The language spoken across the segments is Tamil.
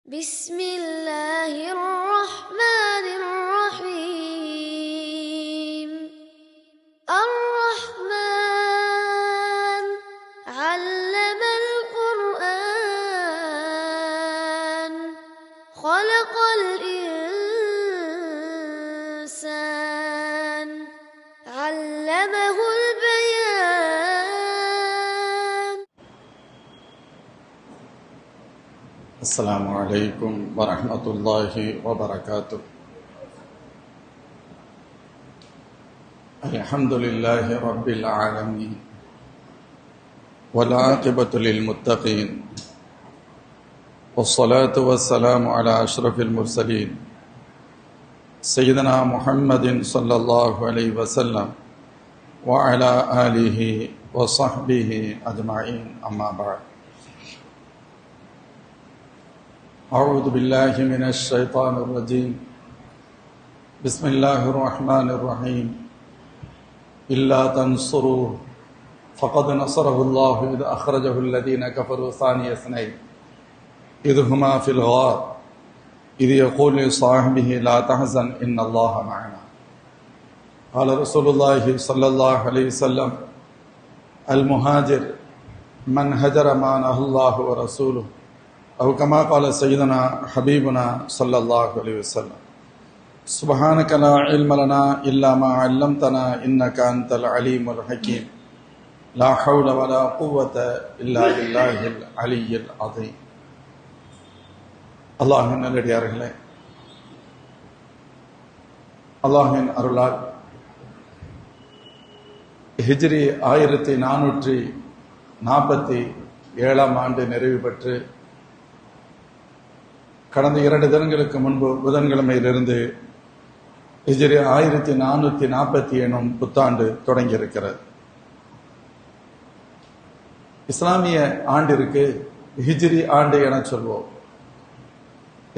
بسم الله الرحمن الرحيم الرحمن علم القرآن خلق الإنسان علمه البيان. السلام عليكم ورحمة الله وبركاته. الحمد لله رب العالمين والعاقبة للمتقين والصلاة والسلام على أشرف المرسلين سيدنا محمد صلى الله عليه وسلم وعلى آله وصحبه أجمعين. أما بعد، أعوذ بالله من الشيطان الرجيم. بسم الله الرحمن الرحيم. إلا تنصروه فقد نصره الله إذ أخرجه الذين كفروا ثاني اثنين إذ هما في الغار إذ يقول لصاحبه لا تحزن إن الله معنا. قال رسول الله صلى الله عليه وسلم: المهاجر من هجر ما نهى الله ورسوله أو كما قال سيدنا حبيبنا صلى الله عليه وسلم. سبحانك لا علم لنا إلا ما علمتنا إنك أنت العليم الحكيم. لا حول ولا قوة إلا بالله العلي العظيم. அல்லாஹ்வின் நல்லடியார்களே, அல்லாஹ்வின் அருளால் ஹிஜ்ரி 1447 ஆண்டு நிறைவு பெற்று கடந்த 2 தினங்களுக்கு முன்பு புதன்கிழமையிலிருந்து ஹிஜ்ரி 1440 புத்தாண்டு தொடங்கியிருக்கிறது. இஸ்லாமிய ஆண்டிற்கு ஹிஜ்ரி ஆண்டு என சொல்வோம்.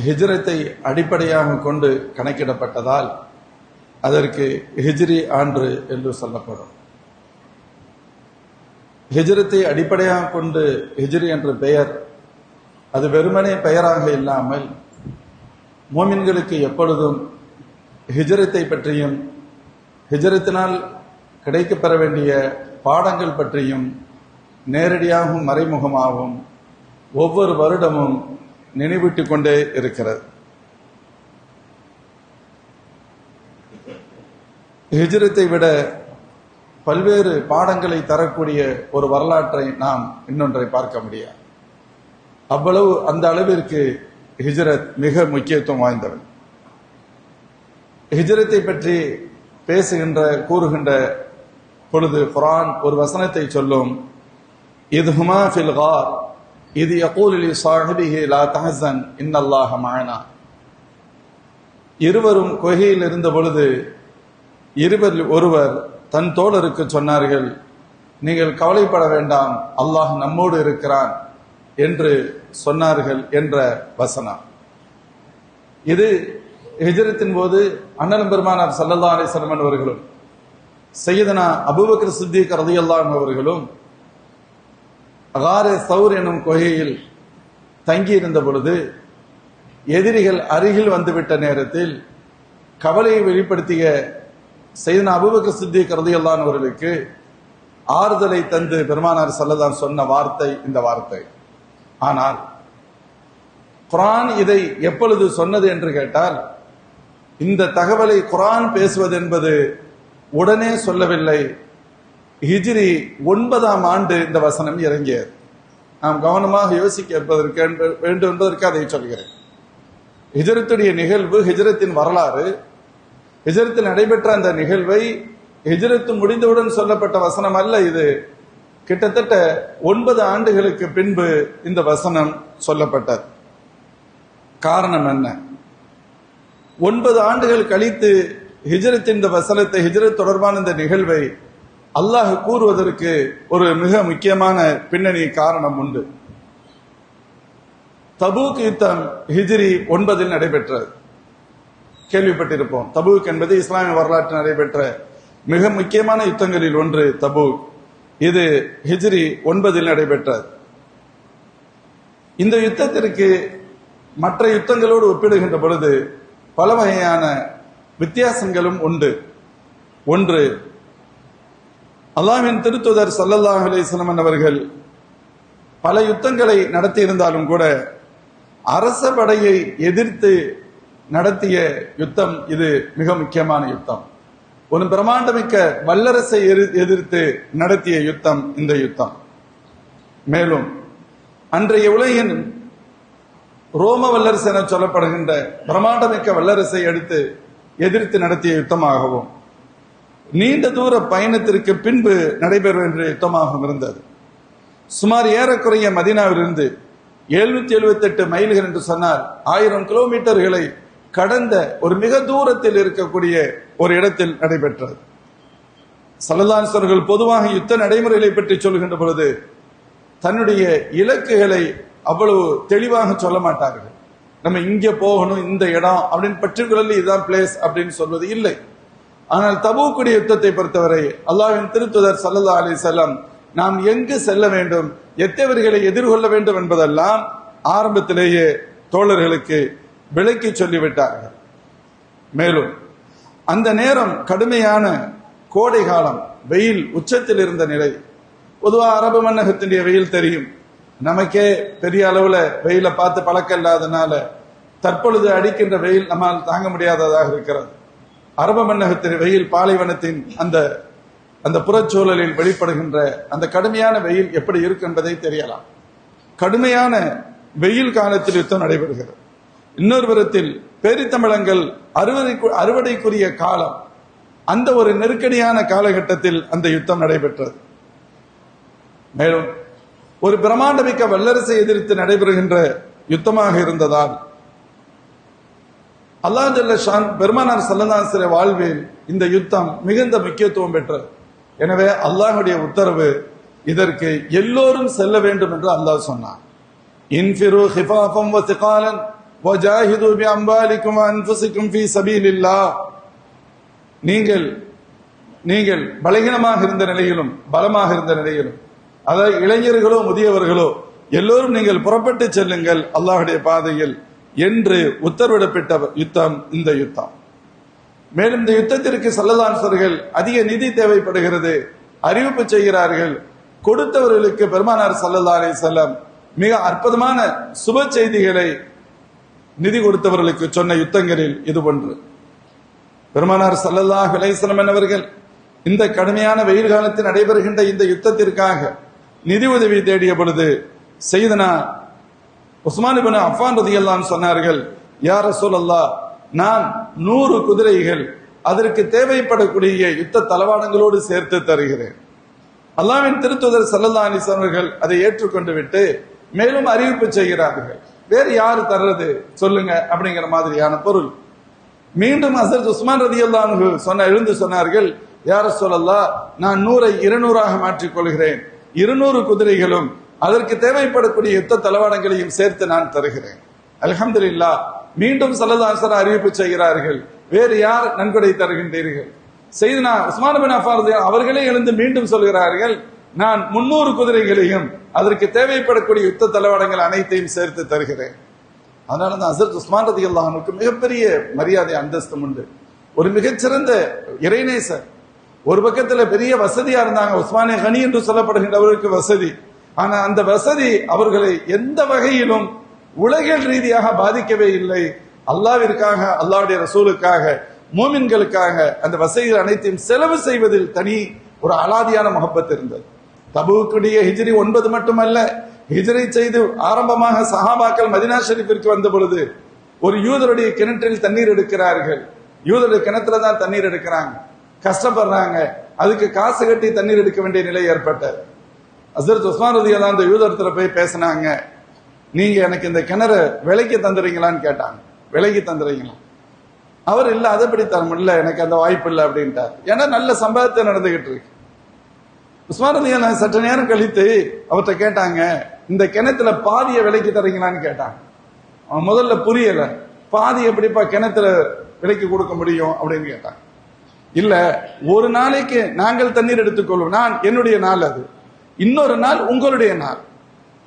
ஹிஜ்ரத்தை அடிப்படையாக கொண்டு கணக்கிடப்பட்டதால் அதற்கு ஹிஜ்ரி ஆண்டு என்று சொல்லப்படும். ஹிஜ்ரத்தை அடிப்படையாக கொண்டு ஹிஜ்ரி என்ற பெயர் அது வெறுமனே பெயராக இல்லாமல் மோமின்களுக்கு எப்பொழுதும் ஹிஜ்ரத்தை பற்றியும் ஹிஜ்ரத்தினால் கிடைக்கப்பெற வேண்டிய பாடங்கள் பற்றியும் நேரடியாகவும் மறைமுகமாகவும் ஒவ்வொரு வருடமும் நினைவூட்டிக் கொண்டே இருக்கிறது. ஹிஜ்ரத்தை விட பல்வேறு பாடங்களை தரக்கூடிய ஒரு வரலாற்றை நாம் இன்னொன்றை பார்க்க முடியாது. அவ்வளவு அந்த அளவிற்கு ஹிஜ்ரத் மிக முக்கியத்துவம் வாய்ந்தது. ஹிஜ்ரத்தை பற்றி பேசுகின்ற கூறுகின்ற பொழுது குர்ஆன் ஒரு வசனத்தை சொல்லும். இத் ஹுமா ஃபில் கார் இத் யகூலு லி ஸாஹிபிஹி லா தஹஸன் இன்னல்லாஹ மஅனா. இருவரும் குகையில் இருந்த பொழுது இருவரில் ஒருவர் தன் தோழருக்கு சொன்னார்கள், நீங்கள் கவலைப்பட வேண்டாம், அல்லாஹ் நம்மோடு இருக்கிறான் என்று சொன்னார்கள் என்ற வசனம். இது ஹிஜ்ரத்தின் போது அண்ணல் பெருமானார் ஸல்லல்லாஹு அலைஹி வஸல்லம் அவர்களும் சையதுனா அபூபக்கர் சித்திக் ரலியல்லாஹு அன்ஹு அவர்களும் காரே சௌர் எனும் குகையில் தங்கியிருந்த பொழுது எதிரிகள் அருகில் வந்துவிட்ட நேரத்தில் கவலையை வெளிப்படுத்திய சையதுனா அபூபக்கர் சித்திக் ரலியல்லாஹு அன்ஹு அவர்களுக்கு ஆறுதலை தந்து பெருமானார் ஸல்லல்லாஹு சொன்ன வார்த்தை இந்த வார்த்தை. ஆனால் குர்ஆன் இதை எப்பொழுது சொன்னது என்று கேட்டால், இந்த தகவலை குர்ஆன் பேசுவது என்பது உடனே சொல்லவில்லை. ஹிஜ்ரி 9ஆம் ஆண்டு இந்த வசனம் இறங்கியது. நாம் கவனமாக யோசிக்க வேண்டும் என்பதற்கு அதை சொல்கிறேன். ஹிஜ்ரத்துடைய நிகழ்வு, ஹிஜ்ரத்தின் வரலாறு, ஹிஜ்ரத்தில் நடைபெற்ற அந்த நிகழ்வை ஹிஜ்ரத்து முடிந்தவுடன் சொல்லப்பட்ட வசனம் அல்ல. இது கிட்டத்தட்ட 9 ஆண்டுகளுக்கு பின்பு இந்த வசனம் சொல்லப்பட்டது. காரணம் என்ன? 9 ஆண்டுகள் கழித்து ஹிஜ்ரத்தின் இந்த வசனத்தை, ஹிஜ்ரத் தொடர்பான இந்த நிகழ்வை அல்லாஹ் கூறுவதற்கு ஒரு மிக முக்கியமான பின்னணி காரணம் உண்டு. தபூக் யுத்தம் ஹிஜ்ரி 9 நடைபெற்றது. கேள்விப்பட்டிருப்போம். தபூக் என்பது இஸ்லாமிய வரலாற்றில் நடைபெற்ற மிக முக்கியமான யுத்தங்களில் ஒன்று தபூக். இது ஹிஜ்ரி 9 நடைபெற்றது. இந்த யுத்தத்திற்கு மற்ற யுத்தங்களோடு ஒப்பிடுகின்ற பொழுது பல வகையான வித்தியாசங்களும் உண்டு. ஒன்று, அல்லாஹ்வின் திருத்தூதர் ஸல்லல்லாஹு அலைஹி வஸல்லம் அவர்கள் பல யுத்தங்களை நடத்தியிருந்தாலும் கூட அரச படையை எதிர்த்து நடத்திய யுத்தம் இது மிக முக்கியமான யுத்தம். ஒரு பிரம்மாண்டமிக்க வல்லரசை எதிர்த்து நடத்திய யுத்தம் இந்த யுத்தம். மேலும் அன்றைய உலகின் ரோம வல்லரசு என சொல்லப்படுகின்ற பிரம்மாண்டமிக்க வல்லரசை எதிர்த்து நடத்திய யுத்தமாகவும் நீண்ட தூர பயணத்திற்கு பின்பு நடைபெறுகின்ற யுத்தமாகவும் இருந்தது. சுமார் ஏறக்குறைய மதீனாவிலிருந்து 778 மைல்கள் என்று சொன்னார் 1000 கிலோமீட்டர்களை கடந்த ஒரு மிக தூரத்தில் இருக்கக்கூடிய ஒரு இடத்தில் நடைபெற்றது. ஸல்லல்லாஹு அலைஹி வஸல்லம் பொதுவாக யுத்த நடைமுறைகளை பற்றி சொல்கின்ற பொழுது தன்னுடைய இலக்குகளை அவ்வளவு தெளிவாக சொல்ல மாட்டார்கள். நம்ம இங்க போகணும், இந்த இடம் அப்படின்னு பர்டிகுலர்லி இதுதான் பிளேஸ் அப்படின்னு சொல்வது இல்லை. ஆனால் தபூக்குடைய யுத்தத்தை பொறுத்தவரை அல்லாஹ்வின் திருத்தூதர் ஸல்லல்லாஹு அலைஹி வஸல்லம் நாம் எங்கு செல்ல வேண்டும், எத்தவர்களை எதிர்கொள்ள வேண்டும் என்பதெல்லாம் ஆரம்பத்திலேயே தோழர்களுக்கு விளக்கி சொல்லிவிட்டார்கள். மேலும் அந்த நேரம் கடுமையான கோடை காலம், வெயில் உச்சத்தில் இருந்த நிலை. பொதுவாக அரபு மன்னகத்தினுடைய வெயில் தெரியும், நமக்கே பெரிய அளவுல வெயில பார்த்து பழக்கம் இல்லாதனால தற்பொழுது அடிக்கின்ற வெயில் நம்மால் தாங்க முடியாததாக இருக்கிறது. அரபு மன்னகத்தின் வெயில், பாலைவனத்தின் அந்த புறச்சூழலில் வெளிப்படுகின்ற அந்த கடுமையான வெயில் எப்படி இருக்கு என்பதை தெரியலாம். கடுமையான வெயில் காலத்தில் யுத்தம் நடைபெறுகிறது. இன்னொரு விதத்தில் பேரித்தமிழங்கள் அறுவடைக்குரிய காலம், அந்த ஒரு நெருக்கடியான காலகட்டத்தில் அந்த யுத்தம் நடைபெற்றது. மேலும் ஒரு பிரம்மாண்டமிக்க வல்லரசை எதிர்த்து நடைபெறுகின்ற யுத்தமாக இருந்ததால் அல்லாஹ் ஜல்ல ஷான் பெருமானார் ஸல்லல்லாஹு அலைஹி வஸல்லம் வாழ்வில் இந்த யுத்தம் மிகுந்த முக்கியத்துவம் பெற்றது. எனவே அல்லாஹ்வுடைய உத்தரவு, இதற்கு எல்லோரும் செல்ல வேண்டும் என்று அல்லாஹ் சொன்னார். இன்ஃபிரு ஹிஃபாஃபம் வ திகாலன் வஜாஹிது பி அம்வாலிக்கும் வ அன்ஃபுசிக்கும் ஃபீ சபீலில்லாஹ். நீங்கள் பலகீனமாக இருந்த நிலையிலும் பலமாக இருந்த நிலையிலும், அதாவது இளைஞர்களோ முதியவர்களோ எல்லோரும் நீங்கள் புறப்பட்டு செல்லுங்கள் அல்லாஹ்வுடைய பாதையில் என்று உத்தரவிடப்பட்ட யுத்தம் இந்த யுத்தம். மேலும் இந்த யுத்தத்திற்கு ஸல்லல்லாஹு அலைஹி வஸல்லம் அதிக நிதி தேவைப்படுகிறது, அறிவிப்பு செய்கிறார்கள். கொடுத்தவர்களுக்கு பெருமானார் ஸல்லல்லாஹு அலைஹி வஸல்லம் மிக அற்புதமான சுப செய்திகளை நிதி கொடுத்தவர்களுக்கு சொன்ன யுத்தங்களில் இது ஒன்று. பெருமானார் ஸல்லல்லாஹு அலைஹி வஸல்லம் அவர்கள் இந்த கடுமையான வெயில் காலத்தில் நடைபெறுகின்ற இந்த யுத்தத்திற்காக நிதி உதவி தேடிய பொழுது சையதுனா உஸ்மான் இப்னு அஃபான் ரலியல்லாஹு அன்ஹு சொன்னார்கள், யா ரசூலல்லாஹ், நான் 100 குதிரைகள் அதற்கு தேவைப்படக்கூடிய யுத்த தளவாடங்களோடு சேர்த்து தருகிறேன். அல்லாஹ்வின் திருத்தூதர் ஸல்லல்லாஹு அலைஹி வஸல்லம் அவர்கள் அதை ஏற்றுக்கொண்டு விட்டு மேலும் அறிவிப்பு செய்கிறார்கள், வேறு யாரு தர்றது சொல்லுங்க அப்படிங்கிற மாதிரியான பொருள். மீண்டும் ஹஸரத் உஸ்மான் ரலியல்லாஹு அன்ஹு எழுந்து சொன்னார்கள், யா ரசூலல்லாஹ், நான் 100ஐ 200ஆக மாற்றிக் கொள்கிறேன், 200 குதிரைகளும் அதற்கு தேவைப்படக்கூடிய யுத்த தளவாடங்களையும் சேர்த்து நான் தருகிறேன். அல்ஹம்துலில்லாஹ். மீண்டும் ஸல்லல்லாஹு அலைஹி வஸல்லம் அறிவிப்பு செய்கிறார்கள், வேறு யார் நன்கொடை தருகின்றீர்கள்? சையதுனா உஸ்மான் பின் அஃபான் அவர்களே எழுந்து மீண்டும் சொல்கிறார்கள், நான் 300 குதிரைகளையும் அதற்கு தேவைப்படக்கூடிய யுத்த தளவாடங்கள் அனைத்தையும் சேர்த்து தருகிறேன். அதனால தான் ஹஸரத் உஸ்மான் ரலியல்லாஹு அன்ஹுக்கு மிகப்பெரிய மரியாதை அந்தஸ்தும் உண்டு. ஒரு மிகச்சிறந்த இறைநேசர். ஒரு பக்கத்துல பெரிய வசதியா இருந்தாங்க, உஸ்மானே கனி என்று சொல்லப்படுகின்றவருக்கு வசதி. ஆனா அந்த வசதி அவர்களை எந்த வகையிலும் உலகியல் ரீதியாக பாதிக்கவே இல்லை. அல்லாஹ்விற்காக, அல்லாஹ்வுடைய ரசூலுக்காக, மூமின்களுக்காக அந்த வசதிகள் அனைத்தையும் செலவு செய்வதில் தனி ஒரு அலாதியான முஹப்பத் இருந்தது. தபூக்குடைய ஹிஜ்ரி 9 மட்டுமல்ல, ஹிஜ்ரி செய்து ஆரம்பமாக சஹாபாக்கள் மதீனா ஷரீஃபிற்கு வந்த பொழுது ஒரு யூதருடைய கிணற்றில் தண்ணீர் எடுக்கிறார்கள். யூதருடைய கிணத்துல தான் தண்ணீர் எடுக்கிறாங்க, கஷ்டப்படுறாங்க, அதுக்கு காசு கட்டி தண்ணீர் எடுக்க வேண்டிய நிலை ஏற்பட்டது. ஹஸரத் உஸ்மான் ரலியல்லாஹு அன்ஹு அந்த யூதரத்துல போய் பேசினாங்க, நீங்க எனக்கு இந்த கிணறு விலைக்கு தந்துறீங்களான்னு கேட்டாங்க. விலைக்கு தந்துறீங்களா? அவர் இல்ல, அதை படி தர முடியல, எனக்கு அந்த வாய்ப்பு இல்லை அப்படின்ட்டார். ஏன்னா நல்ல சம்பாதத்தை நடந்துகிட்டு இருக்கு. உஸ்மான் ரலியல்லாஹு அன்ஹு சற்று நேரம் கழித்து அவர்கிட்ட கேட்டாங்க, இந்த கிணத்துல பாதிய விலைக்கு தரீங்களான்னு கேட்டாங்க. அவன் முதல்ல புரியல, பாதி எப்படிப்பா கிணத்துல விலைக்கு கொடுக்க முடியும் அப்படின்னு கேட்டாங்க. இல்ல, ஒரு நாளைக்கு நாங்கள் தண்ணீர் எடுத்துக்கொள்வோம், நான் என்னுடைய நாள், அது இன்னொரு நாள் உங்களுடைய நாள்,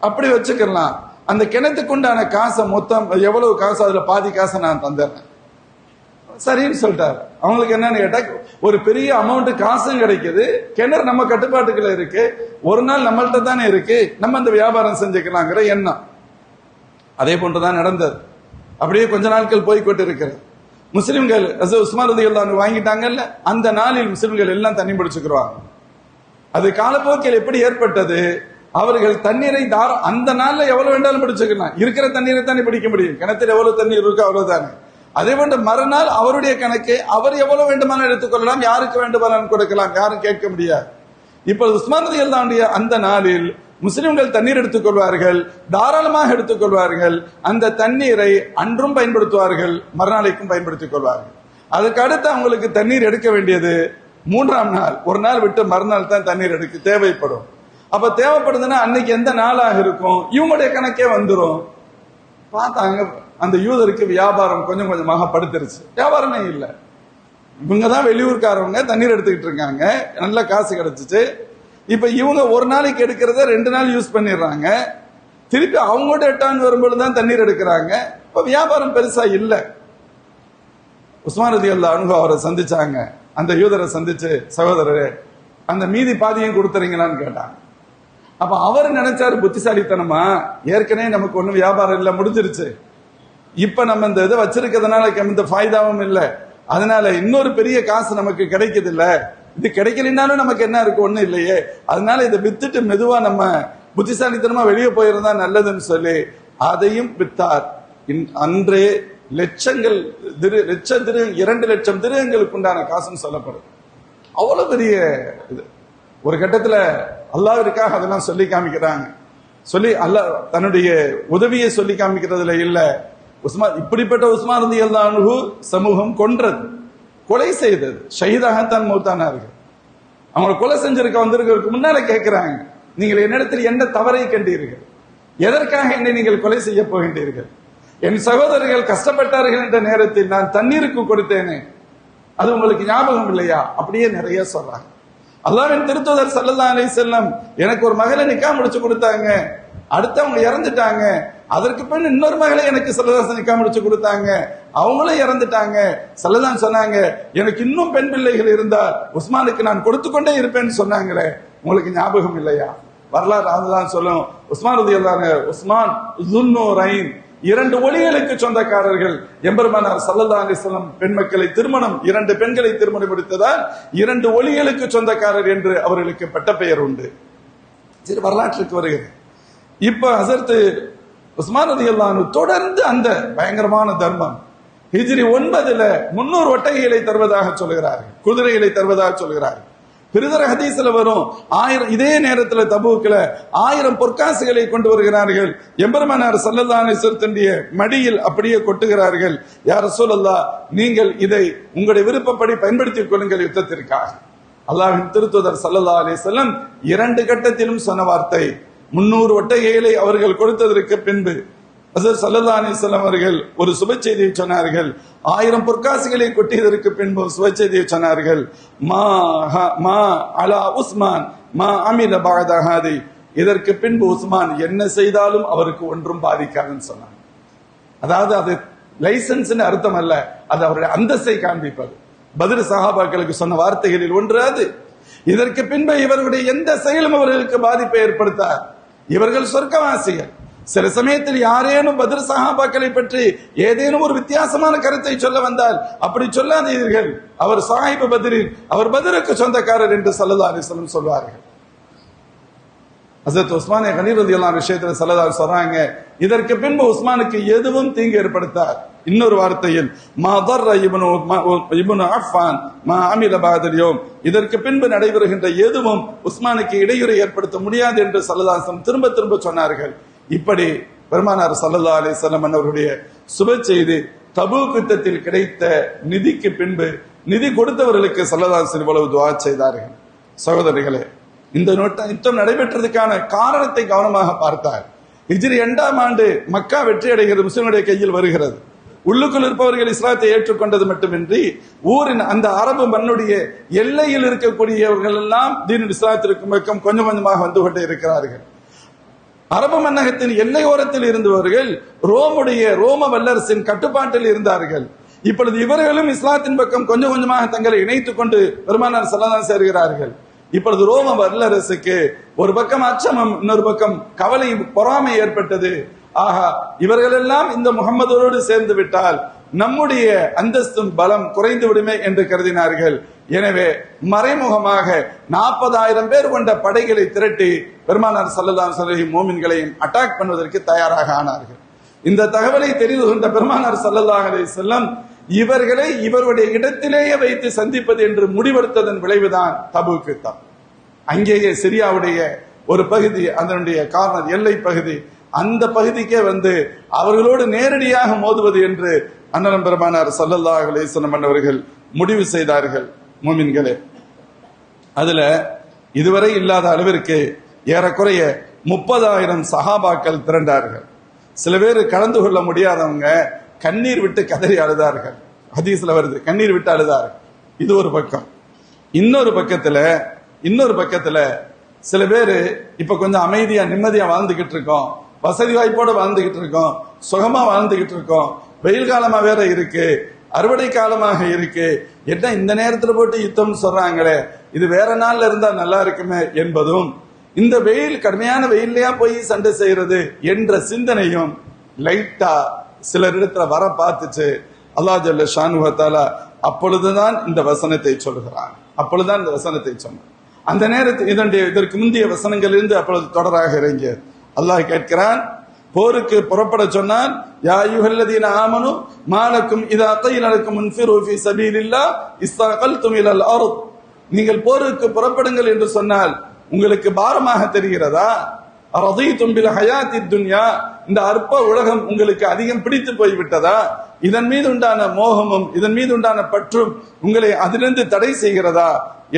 அப்படி வச்சுக்கலாம். அந்த கிணத்துக்கு உண்டான காசை மொத்தம் எவ்வளவு காசு, அதுல பாதி காசை நான் தந்துடுறேன். சரின்னு சொல்லிட்டாரு. அவங்களுக்கு என்னன்னு கேட்டா, ஒரு பெரிய அமௌண்ட் காசும் கிடைக்குது, கிணறு நம்ம கட்டுப்பாட்டுக்குள்ள இருக்கு, ஒரு நாள் நம்மள்ட்ட தானே இருக்கு, நம்ம அந்த வியாபாரம் செஞ்சுக்கலாங்கிற எண்ணம். அதே போன்றுதான் நடந்தது. அப்படியே கொஞ்ச நாட்கள் போய்கொண்டு இருக்கிறது. முஸ்லிம்கள் உஸ்மான் ரலியல்லாஹு அன்ஹு வாங்கிட்டாங்கல்ல, அந்த நாளில் முஸ்லிம்கள் எல்லாம் தண்ணி பிடிச்சுக்குருவாங்க. அது காலப்போக்கில் எப்படி ஏற்பட்டது, அவர்கள் தண்ணீரை அந்த நாள்ல எவ்வளவு வேண்டாலும் பிடிச்சுக்கலாம், இருக்கிற தண்ணீரை தானே பிடிக்க முடியும், கிணத்துல எவ்வளவு தண்ணீர் இருக்கோ அவ்வளவுதானே. அதே போன்று மறுநாள் அவருடைய கணக்கு, அவர் எவ்வளவு வேண்டுமானாலும் எடுத்துக்கொள்ளலாம், யாருக்கு வேண்டுமானாலும் கொடுக்கலாம், யாரும் கேட்க முடியாது. இப்ப உஸ்மான் ரலியல்லாஹு அன்ஹு அந்த நாளில் முஸ்லிம்கள் தண்ணீர் எடுத்துக்கொள்வார்கள், தாராளமாக எடுத்துக்கொள்வார்கள். அந்த தண்ணீரை அன்றும் பயன்படுத்துவார்கள், மறுநாளைக்கும் பயன்படுத்திக் கொள்வார்கள். அதுக்கு அடுத்து அவங்களுக்கு தண்ணீர் எடுக்க வேண்டியது 3ஆம் நாள், ஒரு நாள் விட்டு மறுநாள் தான் தண்ணீர் எடுக்க தேவைப்படும். அப்ப தேவைப்படுதுன்னா அன்னைக்கு எந்த நாளாக இருக்கும், இவங்களுடைய கணக்கே வந்துடும். பார்த்தாங்க, அந்த யூதருக்கு வியாபாரம் கொஞ்சம் கொஞ்சமாக படுத்துருச்சு, வியாபாரமே இல்லை. இவங்கதான் வெளியூர்காரவங்க தண்ணீர் எடுத்துக்கிட்டு இருக்காங்க, நல்ல காசு கிடைச்சிச்சு. இப்ப இவங்க ஒரு நாளைக்கு எடுக்கிறத 2 நாள் யூஸ் பண்ணிடுறாங்க, திருப்பி அவங்களோட 8ஆம் வரும்போது தான் தண்ணீர் எடுக்கிறாங்க. இப்ப வியாபாரம் பெருசா இல்ல. உஸ்மான் ரலியல்லாஹு அன்ஹு அவரை சந்திச்சாங்க, அந்த யூதரை சந்திச்சு, சகோதரரே அந்த மீதி பாதியும் கொடுத்துறீங்களான்னு கேட்டாங்க. அப்ப அவர் நினைச்சாரு புத்திசாலித்தனமா, ஏற்கனவே நமக்கு ஒண்ணும் வியாபாரம் இல்ல, முடிஞ்சிருச்சு, இப்ப நம்ம இந்த இதை வச்சிருக்கிறதுனால எந்த ஃபாய்தாவும் இல்லை, அதனால இன்னொரு பெரிய காசு நமக்கு கிடைக்குது இல்ல, இது கிடைக்கலனாலும் நமக்கு என்ன இருக்கு, ஒண்ணு இல்லையே, அதனால இதை வித்துட்டு மெதுவா நம்ம புத்திசாலித்தனமா வெளியே போயிருந்தா நல்லதுன்னு சொல்லி அதையும் வித்தார். அன்றே லட்சங்கள் 2 லட்சம் திரகங்களுக்கு உண்டான காசுன்னு சொல்லப்படுது. அவ்வளவு பெரிய இது. ஒரு கட்டத்துல அல்லாஹ்விற்காக அதெல்லாம் சொல்லி காமிக்கிறாங்க. சொல்லி அல்லாஹ் தன்னுடைய உதவியை சொல்லி காமிக்கிறதுல இல்ல, இப்படிப்பட்ட உஸ்மான் ரலியல்லாஹு அன்ஹு சமூகம் கொன்றது, கொலை செய்தது, ஷஹீதாகத்தான் மௌத்தானார்கள். அவங்க கொலை செஞ்சிருக்க வந்திருக்கிறதுக்கு முன்னால கேட்கிறாங்க, நீங்கள் என்னிடத்தில் என்ன தவறை கண்டீர்கள், எதற்காக என்னை நீங்கள் கொலை செய்ய போகின்றீர்கள், என் சகோதரர்கள் கஷ்டப்பட்டார்கள் என்ற நேரத்தில் நான் தண்ணீருக்கு கொடுத்தேனே, அது உங்களுக்கு ஞாபகம் இல்லையா? அப்படியே நிறைய சொல்றாங்க. அல்லாஹ்வின் திருத்தூதர் ஸல்லல்லாஹு அலைஹி வஸல்லம் எனக்கு ஒரு மகளை நிக்கா முடிச்சு கொடுத்தாங்க, அடுத்து அவங்க இறந்துட்டாங்க, அதற்கு பின் இன்னொரு மகளை எனக்கு ஸல்லல்லாஹு நிக்கா முடிச்சு கொடுத்தாங்க, அவங்களும் இறந்துட்டாங்க. ஸல்லல்லாஹு சொன்னாங்க, எனக்கு இன்னும் பெண் பிள்ளைகள் இருந்தால் உஸ்மானுக்கு நான் கொடுத்து கொண்டே இருப்பேன்னு சொன்னாங்களே, உங்களுக்கு ஞாபகம் இல்லையா? வரலாறு அதுதான் சொல்லும். உஸ்மான் ரலியல்லாஹு அன்ஹு, உஸ்மான் ஸுன்னூரைன், 2 ஒளிகளுக்கு சொந்தக்காரர்கள். எம்பெருமானார் ஸல்லல்லாஹு அலைஹி வஸல்லம் பெண் மக்களை திருமணம், 2 பெண்களை திருமணம் முடித்ததால் 2 ஒளிகளுக்கு சொந்தக்காரர் என்று அவர்களுக்கு பட்ட பெயர் உண்டு. சரி, வரலாற்றுக்கு வருகிறது. இப்ப ஹஸரத் உஸ்மான் ரலியல்லாஹு அன்ஹு தொடர்ந்து அந்த பயங்கரமான தர்மம், ஹிஜ்ரி 9ல 300 ஒட்டகைகளை தருவதாக சொல்கிறார்கள், குதிரைகளை தருவதாக சொல்கிறார்கள். பிரிதர ஹதீஸ்ல வரும் 1000, இதே நேரத்தில் தபூக்ல 1000 பொற்காசுகளை கொண்டு வருகிறார்கள். எம்பெருமானார் ஸல்லல்லாஹு அலைஹி வஸல்லம் மடியில் அப்படியே கொட்டுகிறார்கள், யா ரசூலல்லாஹ், நீங்கள் இதை உங்களுடைய விருப்பப்படி பயன்படுத்திக் கொள்ளுங்கள் யுத்தத்திற்காக. அல்லாஹ்வின் திருத்தூதர் ஸல்லல்லாஹு அலைஹி வஸல்லம் 2 கட்டத்திலும் சொன்ன வார்த்தை. 300 ஒட்டகைகளை அவர்கள் கொடுத்ததற்கு பின்பு ஹஸரத் ஸல்லல்லாஹு அலைஹி வஸல்லம் அவர்கள் ஒரு சுப செய்தியை சொன்னார்கள். 1000 பொற்காசுகளை கொட்டியதற்கு பின்பு சுப செய்தியை சொன்னார்கள், மா அலா உஸ்மான் மா அமில பஅத ஹாதி, இதற்கு பின்பு உஸ்மான் என்ன செய்தாலும் அவருக்கு ஒன்றும் பாதிக்காதுன்னு சொன்னாங்க. அதாவது அது லைசன்ஸ் அர்த்தம் அல்ல, அது அவருடைய அந்தஸ்தை காண்பிப்பது. பத்ர் சஹாபாக்களுக்கு சொன்ன வார்த்தைகளில் ஒன்று அது. இதற்கு பின்பு இவர்களுடைய எந்த செயலும் அவர்களுக்கு பாதிப்பை ஏற்படுத்தார், இவர்கள் சொர்க்கவாசிகள். சில சமயத்தில் யாரேனும் பத்ர் சஹாபாக்களை பற்றி ஏதேனும் ஒரு வித்தியாசமான கருத்தை சொல்ல வந்தால் அப்படி சொல்லாதீர்கள், அவர் சாஹிபு பத்ரின், அவர் பத்ருக்கு சொந்தக்காரர் என்று ஸல்லல்லாஹு அலைஹி வஸல்லம் சொல்வார்கள். ஹஸரத் உஸ்மான் கனி ரலியல்லாஹு அன்ஹு விஷயத்தில் ஸல்லல்லாஹு சொல்றாங்க, இதற்கு பின்பு உஸ்மானுக்கு எதுவும் தீங்கு ஏற்படுத்தார். இன்னொரு வார்த்தையில் மா தர்ர இப்னு அஃபான் மா அமில பஅதல் யௌம், இதற்கு பின்பு நடைபெறுகின்ற எதுவும் உஸ்மானுக்கு இடையூறு ஏற்படுத்த முடியாது என்று ஸல்லல்லாஹு அலைஹி வஸல்லம் திரும்ப திரும்ப சொன்னார்கள். இப்படி பெருமானார் ஸல்லல்லாஹு அலைஹி வஸல்லம் அவருடைய சுப செய்தி, தபூக் யுத்தத்தில் கிடைத்த நிதிக்கு பின்பு நிதி கொடுத்தவர்களுக்கு ஸல்லல்லாஹு அலைஹி வஸல்லம் இவ்வளவு துஆ செய்தார்கள். சகோதரிகளே, இந்த யுத்தம் நடைபெற்றதுக்கான காரணத்தை கவனமாக பார்த்தார். ஹிஜ்ரி 2ஆம் ஆண்டு மக்கா வெற்றி அடைகிறது, முஸ்லிம்களுடைய கையில் வருகிறது. உள்ளுக்குள் இருப்பவர்கள் இஸ்லாத்தை ஏற்றுக்கொண்டது மட்டுமின்றி ஊரின் அந்த அரபு மண்ணுடைய எல்லையில் இருக்கக்கூடியவர்கள் எல்லாம் தீனுல் இஸ்லாத்திற்கு பக்கம் கொஞ்சம் கொஞ்சமாக வந்து கொண்டே இருக்கிறார்கள். அரபு மன்னகத்தின் எல்லையோரத்தில் இருந்தவர்கள் ரோம வல்லரசின் கட்டுப்பாட்டில் இருந்தார்கள். இப்பொழுது இவர்களும் இஸ்லாத்தின் பக்கம் கொஞ்சம் கொஞ்சமாக தங்களை இணைத்துக் கொண்டு பெருமானார் ஸல்லல்லாஹு சேர்கிறார்கள். இப்பொழுது ரோம வல்லரசுக்கு ஒரு பக்கம் அச்சமும் இன்னொரு பக்கம் கவலை பொறாமை ஏற்பட்டது. ஆகா, இவர்கள் எல்லாம் இந்த முகம்மதோடு சேர்ந்து விட்டால் நம்முடைய அந்தஸ்தும் பலம் குறைந்து விடுமே என்று கருதினார்கள். எனவே மறைமுகமாக 40,000 பேர் கொண்ட படைகளை திரட்டி பெருமானார் ஸல்லல்லாஹு அலைஹி வஸல்லம் மோமின்களையும் அட்டாக் பண்ணுவதற்கு தயாராக ஆனார்கள். இந்த தகவலை தெரிந்து கொண்ட பெருமானார் ஸல்லல்லாஹு அலைஹி வஸல்லம் இவர்களை இவருடைய இடத்திலேயே வைத்து சந்திப்பது என்று முடிவெடுத்ததன் விளைவுதான் தபூக் யுத்தம். அங்கேயே சிரியாவுடைய ஒரு பகுதி, அதனுடைய கார்னர் எல்லை பகுதி, அந்த பகுதிக்கே வந்து அவர்களோடு நேரடியாக மோதுவது என்று அண்ணலம் பெருமானார் ஸல்லல்லாஹு அலைஹி வஸல்லம் அவர்கள் முடிவு செய்தார்கள். மூமின்களே, அதுல இதுவரை இல்லாத அளவிற்கு ஏறக்குறைய 30,000 சஹாபாக்கள் திரண்டார்கள். சில பேர் கலந்து கொள்ள முடியாதவங்க கண்ணீர் விட்டு கதறி அழுதார்கள். ஹதீஸ்ல வருது, கண்ணீர் விட்டு அழுதார்கள். இது ஒரு பக்கம். இன்னொரு பக்கத்துல சில பேரு இப்ப கொஞ்சம் அமைதியா நிம்மதியா வாழ்ந்துகிட்டு இருக்கோம், வசதி வாய்ப்போட வாழ்ந்துகிட்டு இருக்கோம், சுகமா வாழ்ந்துகிட்டு இருக்கோம், வெயில் காலமா வேற இருக்கு, அறுவடை காலமாக இருக்கு, என்ன இந்த நேரத்துல போட்டு யுத்தம் சொல்றாங்களே, இது வேற நாள்ல இருந்தா நல்லா இருக்குமே என்பதும், இந்த வெயில் கடுமையான வெயிலையா போய் சண்டை செய்யறது என்ற சிந்தனையும் லைட்டா சிலரிடத்துல வர பார்த்துச்சு. அல்லாஹ் ஜல்ல ஷானுஹு வ தஆலா அப்பொழுதுதான் இந்த வசனத்தை சொல்கிறான். சொன்னான். அந்த நேரத்தில் இதற்கு முந்தைய வசனங்களிலிருந்து அப்பொழுது தொடராக இறங்கியது. அல்லாஹ் கேட்கிறான், போருக்கு புறப்பட சொன்னான், யா அய்யுஹல்லதீன ஆமனு மாலக்கும் இதா கீல லக்கும் இன்ஃபிரு ஃபீ ஸபீலில்லாஹ் இஸ்தகல்தும் இலல் அர்த். நீங்கள் போருக்கு புறப்படுங்கள் என்று சொன்னால் உங்களுக்கு பாரமாக தெரிகிறதா? ரதீதும் பில் ஹயாத்தித் துன்யா, இந்த அற்ப உலகம் உங்களுக்கு அதிகம் பிடித்து போய்விட்டதா? இதன் மீது உண்டான மோகமும் இதன் மீது உண்டான பற்றும் உங்களை அதிலிருந்து தடை செய்கிறதா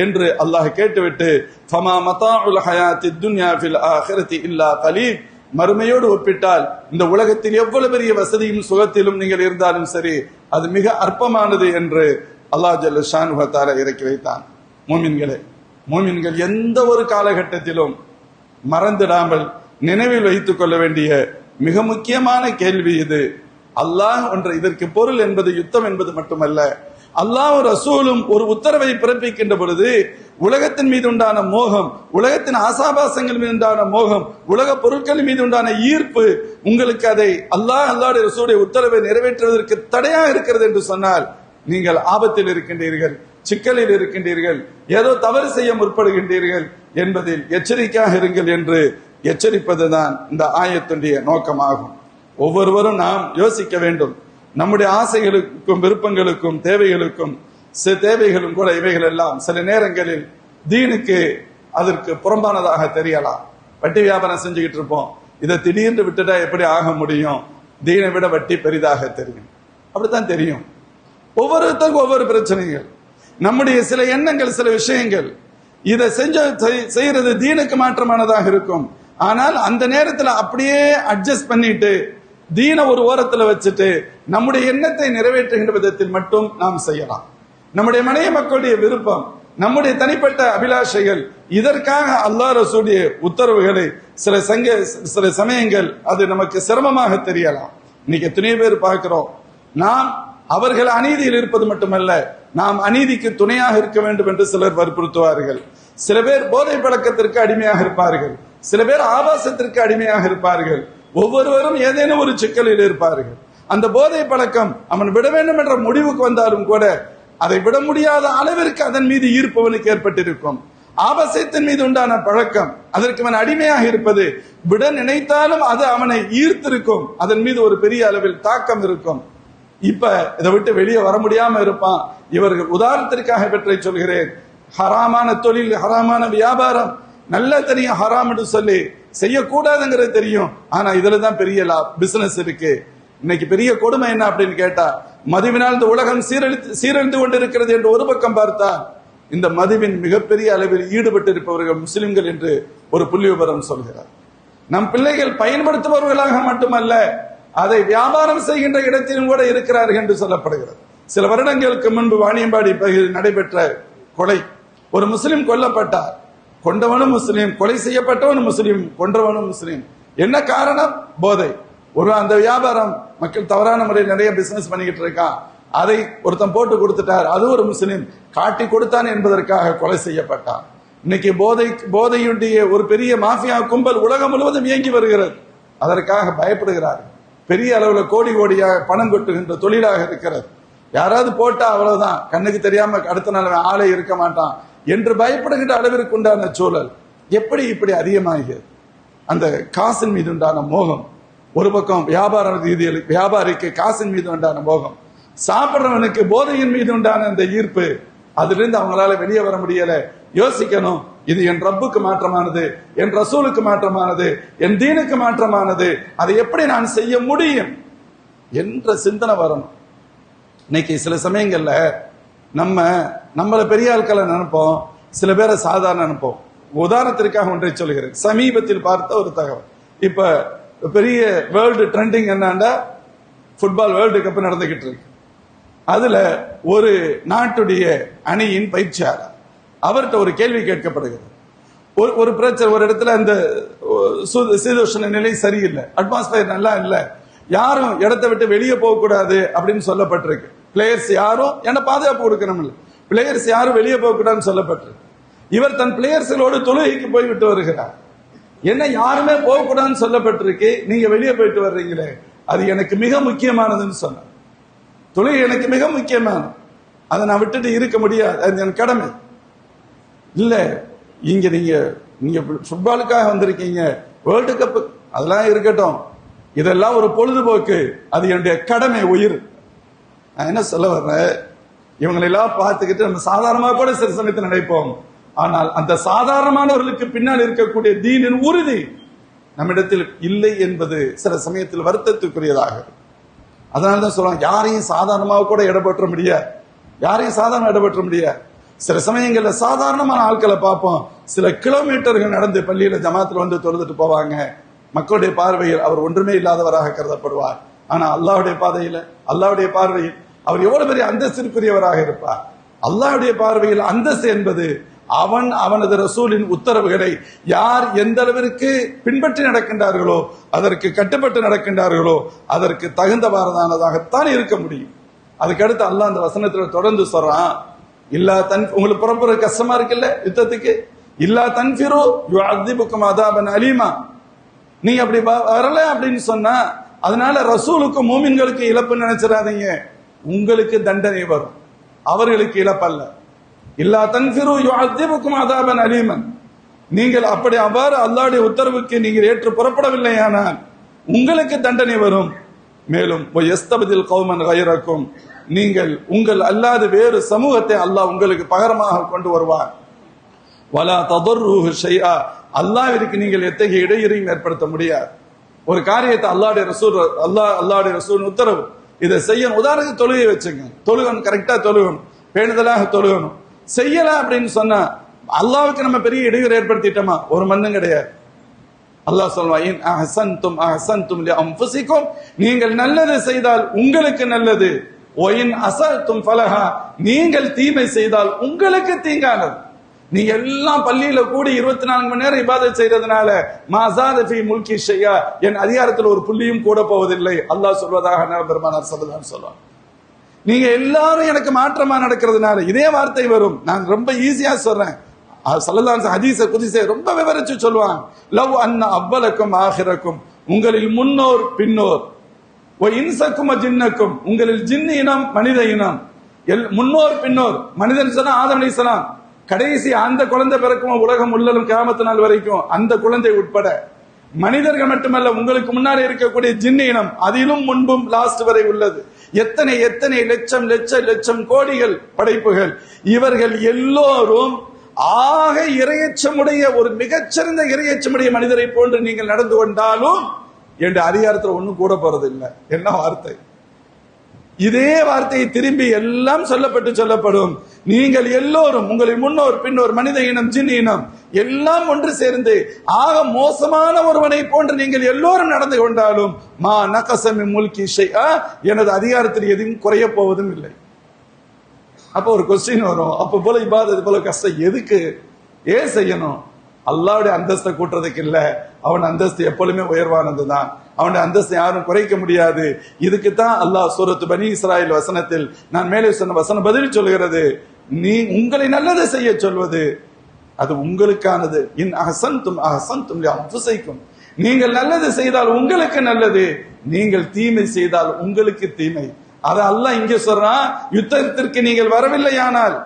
என்று அல்லாஹ் கேட்டுவிட்டு, ஃபமா மதாஉல் ஹயாத்தித் துன்யா ஃபில் ஆখিরাতি இல்லா கலீல், மறுமையோடு ஒப்பிட்டால் இந்த உலகத்தில் எவ்வளவு பெரிய வசதியும் சுகத்திலும் நீங்கள் இருந்தாலும் சரி, அது மிக அற்பமானது என்று அல்லாஹ் ஜல்ல ஷானுஹு வ தஆலா இறக்கி வைத்தான். மூமின்கள் எந்த ஒரு காலகட்டத்திலும் மறந்துடாமல் நினைவில் வைத்துக் கொள்ள வேண்டிய மிக முக்கியமான கேள்வி இது. அல்லாஹ் ஒன்று, இதற்கு பொருள் என்பது யுத்தம் என்பது மட்டுமல்ல, அல்லாஹ் ரசூலும் ஒரு உத்தரவை பிறப்பிக்கின்ற பொழுது உலகத்தின் மீது உண்டான மோகம், உலகத்தின் ஆசாபாசங்கள் மீது உண்டான மோகம், உலக பொருட்கள் மீது உண்டான ஈர்ப்பு உங்களுக்கு அதை அல்லாஹ்வுடைய ரசூலுடைய உத்தரவை நிறைவேற்றுவதற்கு தடையாக இருக்கிறது என்று சொன்னால் நீங்கள் ஆபத்தில் இருக்கின்றீர்கள், சிக்கலில் இருக்கின்றீர்கள், ஏதோ தவறு செய்ய முற்படுகின்றீர்கள் என்பதில் எச்சரிக்கையாக இருங்கள் என்று எச்சரிப்பதுதான் இந்த ஆயத்துடைய நோக்கமாகும். ஒவ்வொருவரும் நாம் யோசிக்க வேண்டும். நம்முடைய ஆசைகளுக்கும் விருப்பங்களுக்கும் தேவைகளும் கூட இவைகள் எல்லாம் சில நேரங்களில் தீனுக்கு அதற்கு புறம்பானதாக தெரியலாம். வட்டி வியாபாரம் செஞ்சுக்கிட்டு இருப்போம், இதை திடீர்னு விட்டுட்டா எப்படி ஆக முடியும்? தீனை விட வட்டி பெரிதாக தெரியும், அப்படித்தான் தெரியும். ஒவ்வொருத்தருக்கும் ஒவ்வொரு பிரச்சனைகள், நம்முடைய சில எண்ணங்கள், சில விஷயங்கள், இதை செய்யறது தீனுக்கு மாற்றமானதாக இருக்கும். ஆனால் அந்த நேரத்தில் அப்படியே அட்ஜஸ்ட் பண்ணிட்டு தீன ஒரு ஓரத்தில் வச்சுட்டு நம்முடைய எண்ணத்தை நிறைவேற்றுகின்ற விதத்தில் மட்டும் நாம் செய்யலாம். நம்முடைய மனைவி மக்களுடைய விருப்பம், நம்முடைய தனிப்பட்ட அபிலாஷைகள், இதற்காக அல்லாஹ் ரசூலுடைய உத்தரவுகளை சில சமயங்கள் அது நமக்கு சிரமமாக தெரியலாம். இன்னைக்கு எத்தனையோ பேர் பார்க்கிறோம், நாம் அவர்கள் அநீதியில் இருப்பது மட்டுமல்ல, நாம் அநீதிக்கு துணையாக இருக்க வேண்டும் என்று சிலர் வற்புறுத்துவார்கள். சில பேர் போதை பழக்கத்திற்கு அடிமையாக இருப்பார்கள், சில பேர் ஆபாசத்திற்கு அடிமையாக இருப்பார்கள். ஒவ்வொருவரும் ஏதேனும் ஒரு சிக்கலில் இருப்பார்கள். அந்த போதை பழக்கம் அவன் விட வேண்டும் என்ற முடிவுக்கு வந்தாலும் கூட அதை விட முடியாத அளவிற்கு அதன் மீது ஈர்ப்பவனுக்கு ஏற்பட்டிருக்கும். ஆபாசத்தின் மீது உண்டான பழக்கம், அதற்கு அவன் அடிமையாக இருப்பது, விட நினைத்தாலும் அது அவனை ஈர்த்திருக்கும், அதன் மீது ஒரு பெரிய அளவில் தாக்கம் இருக்கும். இப்ப இதை விட்டு வெளியே வர முடியாம இருப்பான். இவர்கள் உதாரணத்திற்காக பெற்றை சொல்கிறேன், ஹராமான தொழில், ஹராமான வியாபாரம், நல்ல தெரியும் ஹராம் என்று சொல்லி செய்யக்கூடாதுங்கிறது தெரியும், ஆனா இதுலதான் பெரிய பிசினஸ் இருக்கு. இன்னைக்கு பெரிய கொடுமை என்ன அப்படின்னு கேட்டா, மதுவினால் இந்த உலகம் சீரழிந்து கொண்டிருக்கிறது என்று ஒரு பக்கம் பார்த்தா, இந்த மதுவின் மிகப்பெரிய அளவில் ஈடுபட்டு இருப்பவர்கள் முஸ்லிம்கள் என்று ஒரு புள்ளி விவரம் சொல்கிறார். நம் பிள்ளைகள் பயன்படுத்துபவர்களாக மட்டுமல்ல, அதை வியாபாரம் செய்கின்ற இடத்திலும் கூட இருக்கிறார்கள் என்று சொல்லப்படுகிறது. சில வருடங்களுக்கு முன்பு வாணியம்பாடி பகுதியில் நடைபெற்ற கொலை, ஒரு முஸ்லிம் கொல்லப்பட்டார். கொண்டவனும் முஸ்லீம், கொலை செய்யப்பட்டவனும் முஸ்லீம், கொன்றவனும் முஸ்லீம். என்ன காரணம்? போதை. ஒரு அந்த வியாபாரம் மக்கள் தவறான முறையில் நிறைய பிசினஸ் பண்ணிக்கிட்டு இருக்கான், அதை ஒருத்தன் போட்டு கொடுத்துட்டார், அது ஒரு முஸ்லிம் காட்டி கொடுத்தான் என்பதற்காக கொலை செய்யப்பட்டான். இன்னைக்கு போதையுடைய ஒரு பெரிய மாஃபியா கும்பல் உலகம் முழுவதும் இயங்கி வருகிறது. அதற்காக பயப்படுகிறார்கள். பெரிய அளவுல கோடி கோடியாக பணம் கொட்டுகின்ற தொழிலாக இருக்கிறது. யாராவது போட்டா அவ்வளவுதான், கண்ணுக்கு தெரியாம அடுத்த நாள் ஆளே இருக்க மாட்டான் என்று பயப்படுகின்ற அளவிற்கு உண்டான சூழல் எப்படி இப்படி அதிகமாகிறது? அந்த காசின் மீது உண்டான மோகம் ஒரு பக்கம், வியாபார ரீதியில் வியாபாரிக்கு காசின் மீது உண்டான மோகம், சாப்பிடுறவனுக்கு போதையின் மீது உண்டான அந்த ஈர்ப்பு, அதிலிருந்து அவங்களால வெளியே வர முடியல. யோசிக்கணும், இது என் ரப்புக்கு மாற்றமானது, என் ரசூலுக்கு மாற்றமானது, என் தீனுக்கு மாற்றமானது, அதை எப்படி நான் செய்ய முடியும் என்ற சிந்தனை வரணும். இன்னைக்கு சில சமயங்கள்ல நம்மள பெரிய ஆட்களை நினைப்போம், சில பேரை சாதாரண நினைப்போம். உதாரணத்திற்காக ஒன்றை சொல்கிறேன். சமீபத்தில் பார்த்த ஒரு தகவல். இப்ப பெரிய வேர்ல்டு ட்ரெண்டிங் என்னன்னா, ஃபுட்பால் வேர்ல்டு கப் நடந்துகிட்டு இருக்கு. அதுல ஒரு நாட்டுடைய அணியின் பயிற்சியாளர், அவர்கிட்ட ஒரு கேள்வி கேட்கப்படுகிறது. ஒரு பிரச்சனை, ஒரு இடத்துல அந்த சீதோஷண நிலை சரியில்லை, அட்மாஸ்பியர் நல்லா இல்லை, யாரும் இடத்தை விட்டு வெளியே போக கூடாது அப்படின்னு சொல்லப்பட்டிருக்கு. பிளேயர்ஸ் யாரும், என்ன பாதுகாப்பு கொடுக்கணும், பிளேயர்ஸ் யாரும் வெளியே போக கூடாதுன்னு சொல்லப்பட்டிருக்கு. இவர் தன் பிளேயர்ஸோடு தொழுகைக்கு போய்விட்டு வருகிறார். என்ன யாருமே போகக்கூடாதுன்னு சொல்லப்பட்டிருக்கு, நீங்க வெளியே போயிட்டு வர்றீங்களே, அது எனக்கு மிக முக்கியமானதுன்னு சொன்னார். தொழுகை எனக்கு மிக முக்கியமானது, அதை நான் விட்டுட்டு இருக்க முடியாது, அது என் கடமை. இல்ல, இங்க நீங்க ஃபுட்பாலுக்காக வந்திருக்கீங்க, வேர்ல்டு கப் அதெல்லாம் இருக்கட்டும், இதெல்லாம் ஒரு பொழுதுபோக்கு, அது என்னுடைய கடமை, உயிர். நான் என்ன சொல்ல வர்றேன், இவங்களெல்லாம் பார்த்துக்கிட்டு நம்ம சாதாரணமாக கூட சில சமயத்தில் நினைப்போம். ஆனால் அந்த சாதாரணமானவர்களுக்கு பின்னால் இருக்கக்கூடிய தீனின் உறுதி நம்மிடத்தில் இல்லை என்பது சில சமயத்தில் வருத்தத்துக்குரியதாக. அதனாலதான் சொல்லுவாங்க, யாரையும் சாதாரணமாக கூட இடப்பற்ற முடியாது, யாரையும் சாதாரண இடப்பற்ற முடியாது. சில சமயங்கள்ல சாதாரணமான ஆட்களை பார்ப்போம், சில கிலோமீட்டர்கள் நடந்து பள்ளியில ஜமாத்துல வந்து தொழுதுட்டு போவாங்க. மக்களுடைய பார்வையில் அவர் ஒன்றுமே இல்லாதவராக கருதப்படுவார். ஆனா அல்லாஹ்வுடைய பாதையில, அல்லாஹ்வுடைய பார்வையில் அவர் எவ்வளவு பெரிய அந்தஸ்திற்குரியவராக இருப்பார். அல்லாஹ்வுடைய பார்வையில் அந்தஸ்து என்பது அவனது ரசூலின் உத்தரவுகளை யார் எந்த அளவிற்கு பின்பற்றி நடக்கின்றார்களோ, அதற்கு கட்டுப்பட்டு நடக்கின்றார்களோ, அதற்கு தகுந்தவாறதானதாகத்தான் இருக்க முடியும். அதுக்கடுத்து அல்லாஹ் அந்த வசனத்தில் தொடர்ந்து சொல்றான், இல்லா தன், உங்களுக்கு புறப்புற கஷ்டமா இருக்குல்ல யுத்தத்துக்கு, இல்லா தன்ஃபிரு யுஅذிபுக்கும் அதாபன் அலீமா, நீ அப்படி வரல அப்படின்னு சொன்னா அதனால ரசூலுக்கும் மூமின்களுக்கு இழப்பு நினைச்சிடாதீங்க, உங்களுக்கு தண்டனை வரும், அவர்களுக்கு இழப்பல்ல. இல்லா தன்ஃபிரு யுஅذிபுக்கும் அதாபன் அலீமன், நீங்கள் அப்படி அவ்வாறு அல்லாஹ்வுடைய உத்தரவுக்கு நீங்கள் ஏற்று புறப்படவில்லையானால் உங்களுக்கு தண்டனை வரும். மேலும் யஸ்தபதில் கௌமன் கைரக்கும், நீங்கள் உங்கள் அல்லாத வேறு சமூகத்தை அல்லாஹ் உங்களுக்கு பகரமாக கொண்டு வருவார். வலா ததுர்ருஹு ஷைஆ, அல்லாஹ்விற்கு நீங்கள் எத்தகைய இடையூறையும் ஏற்படுத்த முடியாது. ஒரு காரியத்தை அல்லாஹ்வுடைய ரசூல் உத்தரவு, இதை செய்யணும். உதாரணத்துக்கு தொழுகை வச்சுங்க, தொழுகணும், கரெக்டா தொழுகணும், பேணுதலாக தொழுகணும். செய்யல அப்படின்னு சொன்னா அல்லாஹ்வுக்கு நம்ம பெரிய இடையூறு ஏற்படுத்திட்டோமா? ஒரு மண்ணும் கிடையாது. அல்லாஹ் சொல்வான், இன் அஹ்சன்தும் அஹ்சன்தும் லிஅன்ஃபுசிக்கும், நீங்கள் நல்லது செய்தால் உங்களுக்கு நல்லது, ஒயின் அஸல்தும் ஃபலஹா, நீங்கள் தீமை செய்தால் உங்களுக்கு தீங்கானது. நீங்க எல்லாம் பள்ளியில கூடி 24 மணி நேரம் இபாதத் செய்யறதுனால மாஸாத ஃபீ முல்கி ஷையா, என் அதிகாரத்தில் ஒரு புள்ளியும் கூட போவதில்லை அல்லாஹ் சொல்வதாக பெருமானார் ஸல்லல்லாஹு அலைஹி வஸல்லம். நீங்க எல்லாரும் எனக்கு மாற்றமா நடக்கிறதுனால இதே வார்த்தை வரும். நான் ரொம்ப ஈஸியா சொல்றேன், ஸல்லல்லாஹு அலைஹி ஹதீஸ குத்ஸை ரொம்ப விவரிச்சு சொல்வான். லவ் அன்ன அவ்வலக்கும் ஆகிரக்கும், உங்களில் முன்னோர் பின்னோர், ஒ இன்சக்கும் ஜின்னக்கும், உங்களில் ஜின் இனம் மனித இனம், முன்னோர் பின்னோர், மனிதன் சொன்னா ஆதம் அலைஹிஸ்ஸலாம், கடைசி அந்த குழந்தை பிறக்கும் உலகம் உள்ளலும் கியாமத் நாள் வரைக்கும் அந்த குழந்தை உட்பட மனிதர்கள் மட்டுமல்ல, உங்களுக்கு முன்னாடி இருக்கக்கூடிய ஜின் இனம், அதிலும் முன்பும் லாஸ்ட் வரை உள்ளது, எத்தனை எத்தனை லட்சம் லட்சம் லட்சம் கோடிகள் படைப்புகள், இவர்கள் எல்லோரும் ஆக இரையச்சமுடைய ஒரு மிகச்சிறந்த இரையச்சமுடைய மனிதரை போன்று நீங்கள் நடந்து கொண்டாலும் என்ற அதிகாரத்தில் ஒன்னும் கூட போறது இல்லை. என்ன வார்த்தை! இதே வார்த்தையை திரும்பி எல்லாம் சொல்லப்படும். நீங்கள் எல்லோரும், உங்களின் முன்னோர் பின்னோர், மனித இனம் ஜின் இனம் எல்லாம் ஒன்று சேர்ந்து ஆக மோசமான ஒருவனை போன்று நீங்கள் எல்லோரும் நடந்து கொண்டாலும் மா நகஸமி முல்கி ஷைஆ, எனது அதிகாரத்தில் எதுவும் குறைய போவதும் இல்லை. அப்போ ஒரு கொஸ்டின் வரும், அப்ப போல இபாதத் போல கஷ்டம் எதுக்கு, ஏன் செய்யணும்? அல்லாஹ்வுடைய அந்தஸ்தை கூட்டுறதுக்கு இல்ல. அவன் அந்தஸ்து எப்பொழுதுமே உயர்வானதுதான். அவனுடைய அந்தஸ்தை யாரும் குறைக்க முடியாது. இதுக்குத்தான் அல்லாஹ் சூரத்து பனி இஸ்ராயில் வசனத்தில் நான் மேலே சொன்ன வசனம் பதில் சொல்கிறது, நீ உங்களை நல்லதை செய்ய சொல்வது அது உங்களுக்கானது. இன் அஹ்சன்தும் அஹ்சன்தும் லிஅன்ஃபுஸிக்கும், நீங்கள் நல்லது செய்தால் உங்களுக்கு நல்லது, நீங்கள் தீமை செய்தால் உங்களுக்கு தீமை. அத அல்லாஹ் இங்கே சொல்றான், யுத்தத்திற்கு நீங்கள் வரவில்லையானால்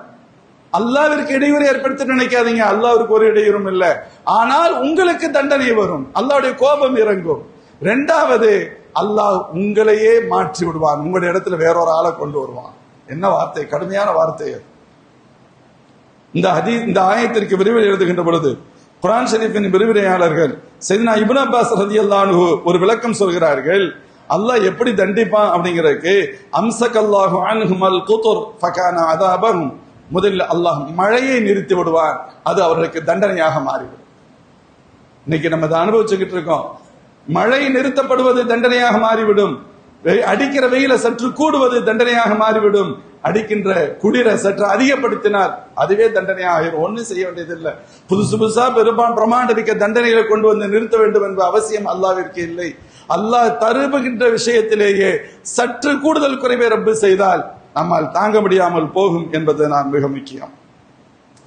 அல்லாஹ்விற்கு இடையூறு ஏற்படுத்த நினைக்காதீங்க. அல்லாஹ்விற்கு ஒரு இடையூறும் இல்லை, ஆனால் உங்களுக்கு தண்டனை வரும், அல்லாஹ்வுடைய கோபம் இறங்கும். இரண்டாவது, அல்லாஹ் உங்களையே மாற்றி விடுவான், உங்களுடைய இடத்துல வேறொரு ஆளை கொண்டு வருவான். என்ன வார்த்தை, கடுமையான வார்த்தை. இந்த ஆயத்திற்கு விரிவுரை எழுதுகின்ற பொழுது குர்ஆன் ஷரீஃபின் விரிவுரையாளர்கள் சையதுனா இப்னு அப்பாஸ் ரலியல்லாஹு அன்ஹு ஒரு விளக்கம் சொல்கிறார்கள். அல்லாஹ் எப்படி தண்டிப்பான் அப்படிங்கிறதுக்கு, அம்சகல்லாஹு அன்ஹுமல் குதுர் ஃபகான அதாபஹும், முதலில் அல்லாஹ் மழையை நிறுத்தி விடுவான், அது அவர்களுக்கு தண்டனையாக மாறிவிடும். இன்னைக்கு நம்ம அதை அனுபவிச்சுக்கிட்டு இருக்கோம். மழை நிறுத்தப்படுவது தண்டனையாக மாறிவிடும், அடிக்கிற வெயில சற்று கூடுவது தண்டனையாக மாறிவிடும், அடிக்கின்ற குளிரை சற்று அதிகப்படுத்தினால் அதுவே தண்டனையாக. ஒன்னும் செய்ய வேண்டியதில்லை. புதுசு புதுசா பிரமாண்டமிக்க தண்டனைகளை கொண்டு வந்து நிறுத்த வேண்டும் என்ற அவசியம் அல்லாஹ்விற்கு இல்லை. அல்லாஹ் தருகின்ற விஷயத்திலேயே சற்று கூடுதல் குறைவை ரப்பு செய்தால் நம்மால் தாங்க முடியாமல் போகும் என்பது நான் மிக முக்கியம்.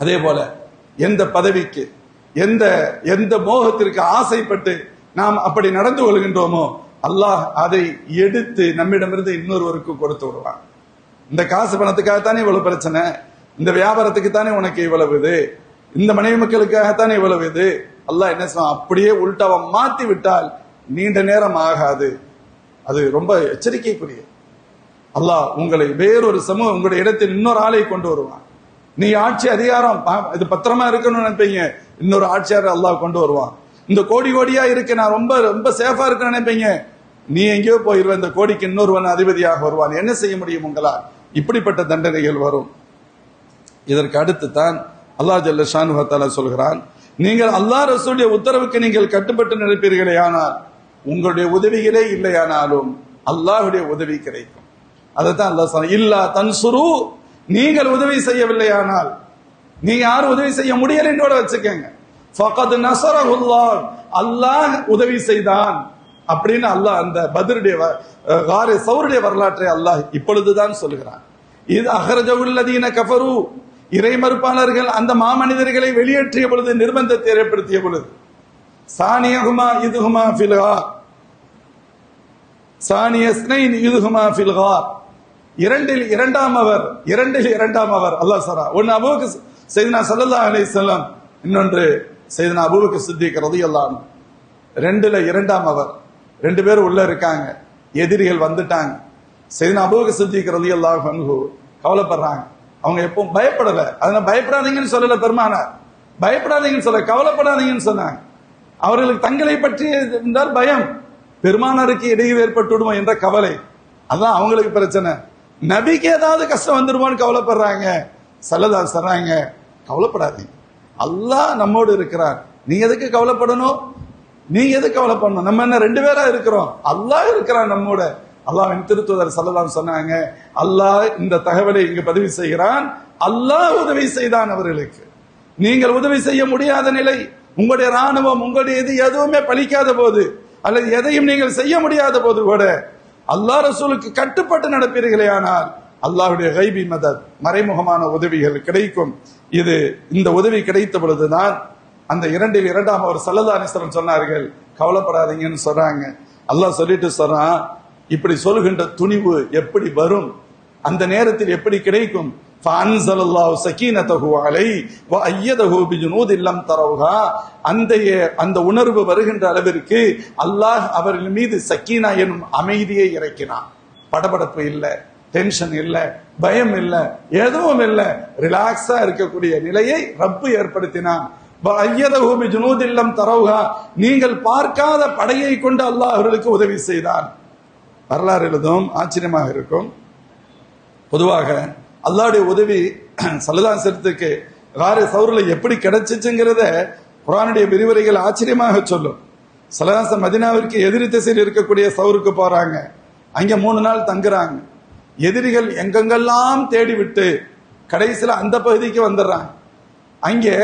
அதே போல எந்த பதவிக்கு எந்த மோகத்திற்கு ஆசைப்பட்டு நாம் அப்படி நடந்து கொள்கின்றோமோ அல்லாஹ் அதை எடுத்து நம்மிடமிருந்து இன்னொருவருக்கு கொடுத்து விடுவான். இந்த காசு பணத்துக்காகத்தானே இவ்வளவு பிரச்சனை, இந்த வியாபாரத்துக்கு தானே உனக்கு இவ்வளவு இது, இந்த மனைவி மக்களுக்காகத்தானே இவ்வளவு இது. அல்லாஹ் என்ன சொல்ல, அப்படியே உள்டாவ மாத்தி விட்டால் நீண்ட நேரம் ஆகாது. அது ரொம்ப எச்சரிக்கைக்குரிய. அல்லாஹ் உங்களை வேறொரு சமூகம் உங்களுடைய இடத்தில் இன்னொரு ஆளை கொண்டு வருவான். நீ ஆட்சி அதிகாரம் இது பத்திரமா இருக்கணும்னு நினைப்பீங்க, இன்னொரு ஆட்சியாளர் அல்லாஹ் கொண்டு வருவான். இந்த கோடி கோடியா இருக்கு, நான் ரொம்ப ரொம்ப சேஃபா இருக்குன்னு நினைப்பீங்க, நீ எங்கேயோ போயிருவ, இந்த கோடிக்கு இன்னொருவன் அதிபதியாக வருவான். என்ன செய்ய முடியும் உங்களால்? இப்படிப்பட்ட தண்டனைகள் வரும். இதற்கு அடுத்து தான் அல்லாஹ் ஜல்ல ஷானுஹு தஆலா சொல்கிறான், நீங்கள் அல்லாஹ் ரசூலுடைய உத்தரவுக்கு நீங்கள் கட்டுப்பட்டு நடப்பீர்களே ஆனால் உங்களுடைய உதவிகளே இல்லையானாலும் அல்லாஹ்வுடைய உதவி கிடைக்கும். அதைத்தான் அல்லாஹ் சொன்னான், இல்லா தன்சுரு, நீங்கள் உதவி செய்யவில்லையானால், நீங்க யாரும் உதவி செய்ய முடியலன்றோட வச்சுக்கங்க, ஃபகத் நஸரஹுல்லாஹ், அல்லாஹ் உதவி செய்தான் அப்படின்னு அல்லாஹ் அந்த பத்ருடைய காரே சௌருடைய வரலாற்றை அல்லாஹ் இப்பொழுதுதான் சொல்கிறான். இது அஹ்ரஜவுல்லதீன கஃபரு, இறை மறுப்பாளர்கள் அந்த மாமனிதர்களை வெளியேற்றிய பொழுது, நிர்பந்தத்தை ஏற்படுத்திய பொழுது, சானியஹுமா இதுஹுமா ஃபில் கார், சானியஸ்னைன் இதுஹுமா ஃபில் கார், இரண்டில் இரண்டாம் அவர் அல்லாஹ் சொல்றா. ஒன்னு அபூபக்கர் சையதுனா ஸல்லல்லாஹு அலைஹி வஸல்லம், இன்னொன்று சையதுனா அபூபக்கர் சித்திக் ரலியல்லாஹு அன்ஹு. ரெண்டுல இரண்டாம் அவர், ரெண்டு பேரும் உள்ள இருக்காங்க, எதிரிகள் வந்துட்டாங்க. சையதுனா அபூபக்கர் சித்திக் ரலியல்லாஹு அன்ஹு கவலைப்படுறாங்க. அவங்க எப்பவும் பயப்படல, அதனால பயப்படாதீங்கன்னு சொல்லல பெருமானார், பயப்படாதீங்கன்னு சொல்ல, கவலைப்படாதீங்கன்னு சொன்னாங்க. அவர்களுக்கு தங்களை பற்றி இருந்தால் பயம், பெருமானாருக்கு இடையில் ஏற்பட்டுடுமோ என்ற கவலை, அதான் அவங்களுக்கு பிரச்சனை. நபிக்கு ஏதாவது கஷ்டம் வந்துடுமோன்னு கவலைப்படுறாங்க. ஸல்லல்லாஹு சொல்றாங்க, கவலைப்படாதீங்க, அல்லாஹ் நம்மோடு இருக்கிறார், நீங்க எதுக்கு கவலைப்படணும், நீங்க எதுக்கு கவலைப்படணும், நம்ம என்ன ரெண்டு பேரா இருக்கிறோம், அல்லாஹ் இருக்கிறான் நம்மோட. அல்லாஹ்வின் திருத்தூதர் ஸல்லல்லாஹு சொன்னாங்க, அல்லாஹ் இந்த தகவலை இங்கு பதிவு செய்கிறான், அல்லாஹ் உதவி செய்தான் அவர்களுக்கு. நீங்கள் உதவி செய்ய முடியாத நிலை, உங்களுடைய ராணுவம் உங்களுடைய எதுவுமே பலிக்காத போது, அல்லது எதையும் நீங்கள் செய்ய முடியாத போது கூட அல்லாஹ் ரசூலுக்கு கட்டுப்பட்டு நடப்பீர்களே ஆனால் அல்லாஹ்வுடைய கைபி மதத், மறைமுகமான உதவிகள் கிடைக்கும். இந்த உதவி கிடைத்த பொழுதுதான் அந்த இரண்டில் இரண்டாம் அவர் ஸல்லல்லாஹு அலைஹி வஸல்லம் சொன்னார்கள், கவலைப்படாதீங்கன்னு சொல்றாங்க. அல்லாஹ் சொல்லிட்டு சொல்றான், இப்படி சொல்கின்ற துணிவு எப்படி வரும், அந்த நேரத்தில் எப்படி கிடைக்கும். ஃபஅன்ஸலல்லாஹு ஸகீனதஹு அலைஹி வஅய்யதஹு பிஜுனூதின் லம் தரவுஹா, அந்த உணர்வு வருகின்ற அளவிற்கு அல்லாஹ் அவர்கள் மீது சக்கீனா எனும் அமைதியை இறக்கினான். படபடப்பு இல்ல, டென்ஷன் இல்ல, பயம் இல்ல, எதுவும் இல்ல, ரிலாக்ஸா இருக்கக்கூடிய நிலையை ரப்பு ஏற்படுத்தினான். வஅய்யதஹு பிஜுனூதின் லம் தரவுஹா, நீங்கள் பார்க்காத படையை கொண்டு அல்லாஹ் அவர்களுக்கு உதவி செய்தான். வரலாறு எழுதும் ஆச்சரியமாக இருக்கும். பொதுவாக அல்லாஹ்வுடைய உதவி ஸல்லல்லாஹு அலைஹி வஸல்லத்துக்கு காரே சௌர்ல எப்படி கிடைச்சிச்சுங்கிறத குர்ஆனுடைய விரிவுரைகள் ஆச்சரியமாக சொல்லும். ஸல்லல்லாஹு அலைஹி வஸல்லம் மதீனாவிற்கு எதிரி திசையில் இருக்கக்கூடிய சௌருக்கு போறாங்க, அங்க 3 நாள் தங்குறாங்க. எதிரிகள் எங்கெங்கெல்லாம் தேடி விட்டு கடைசியில் அந்த பகுதிக்கு வந்துடுறாங்க. அங்கே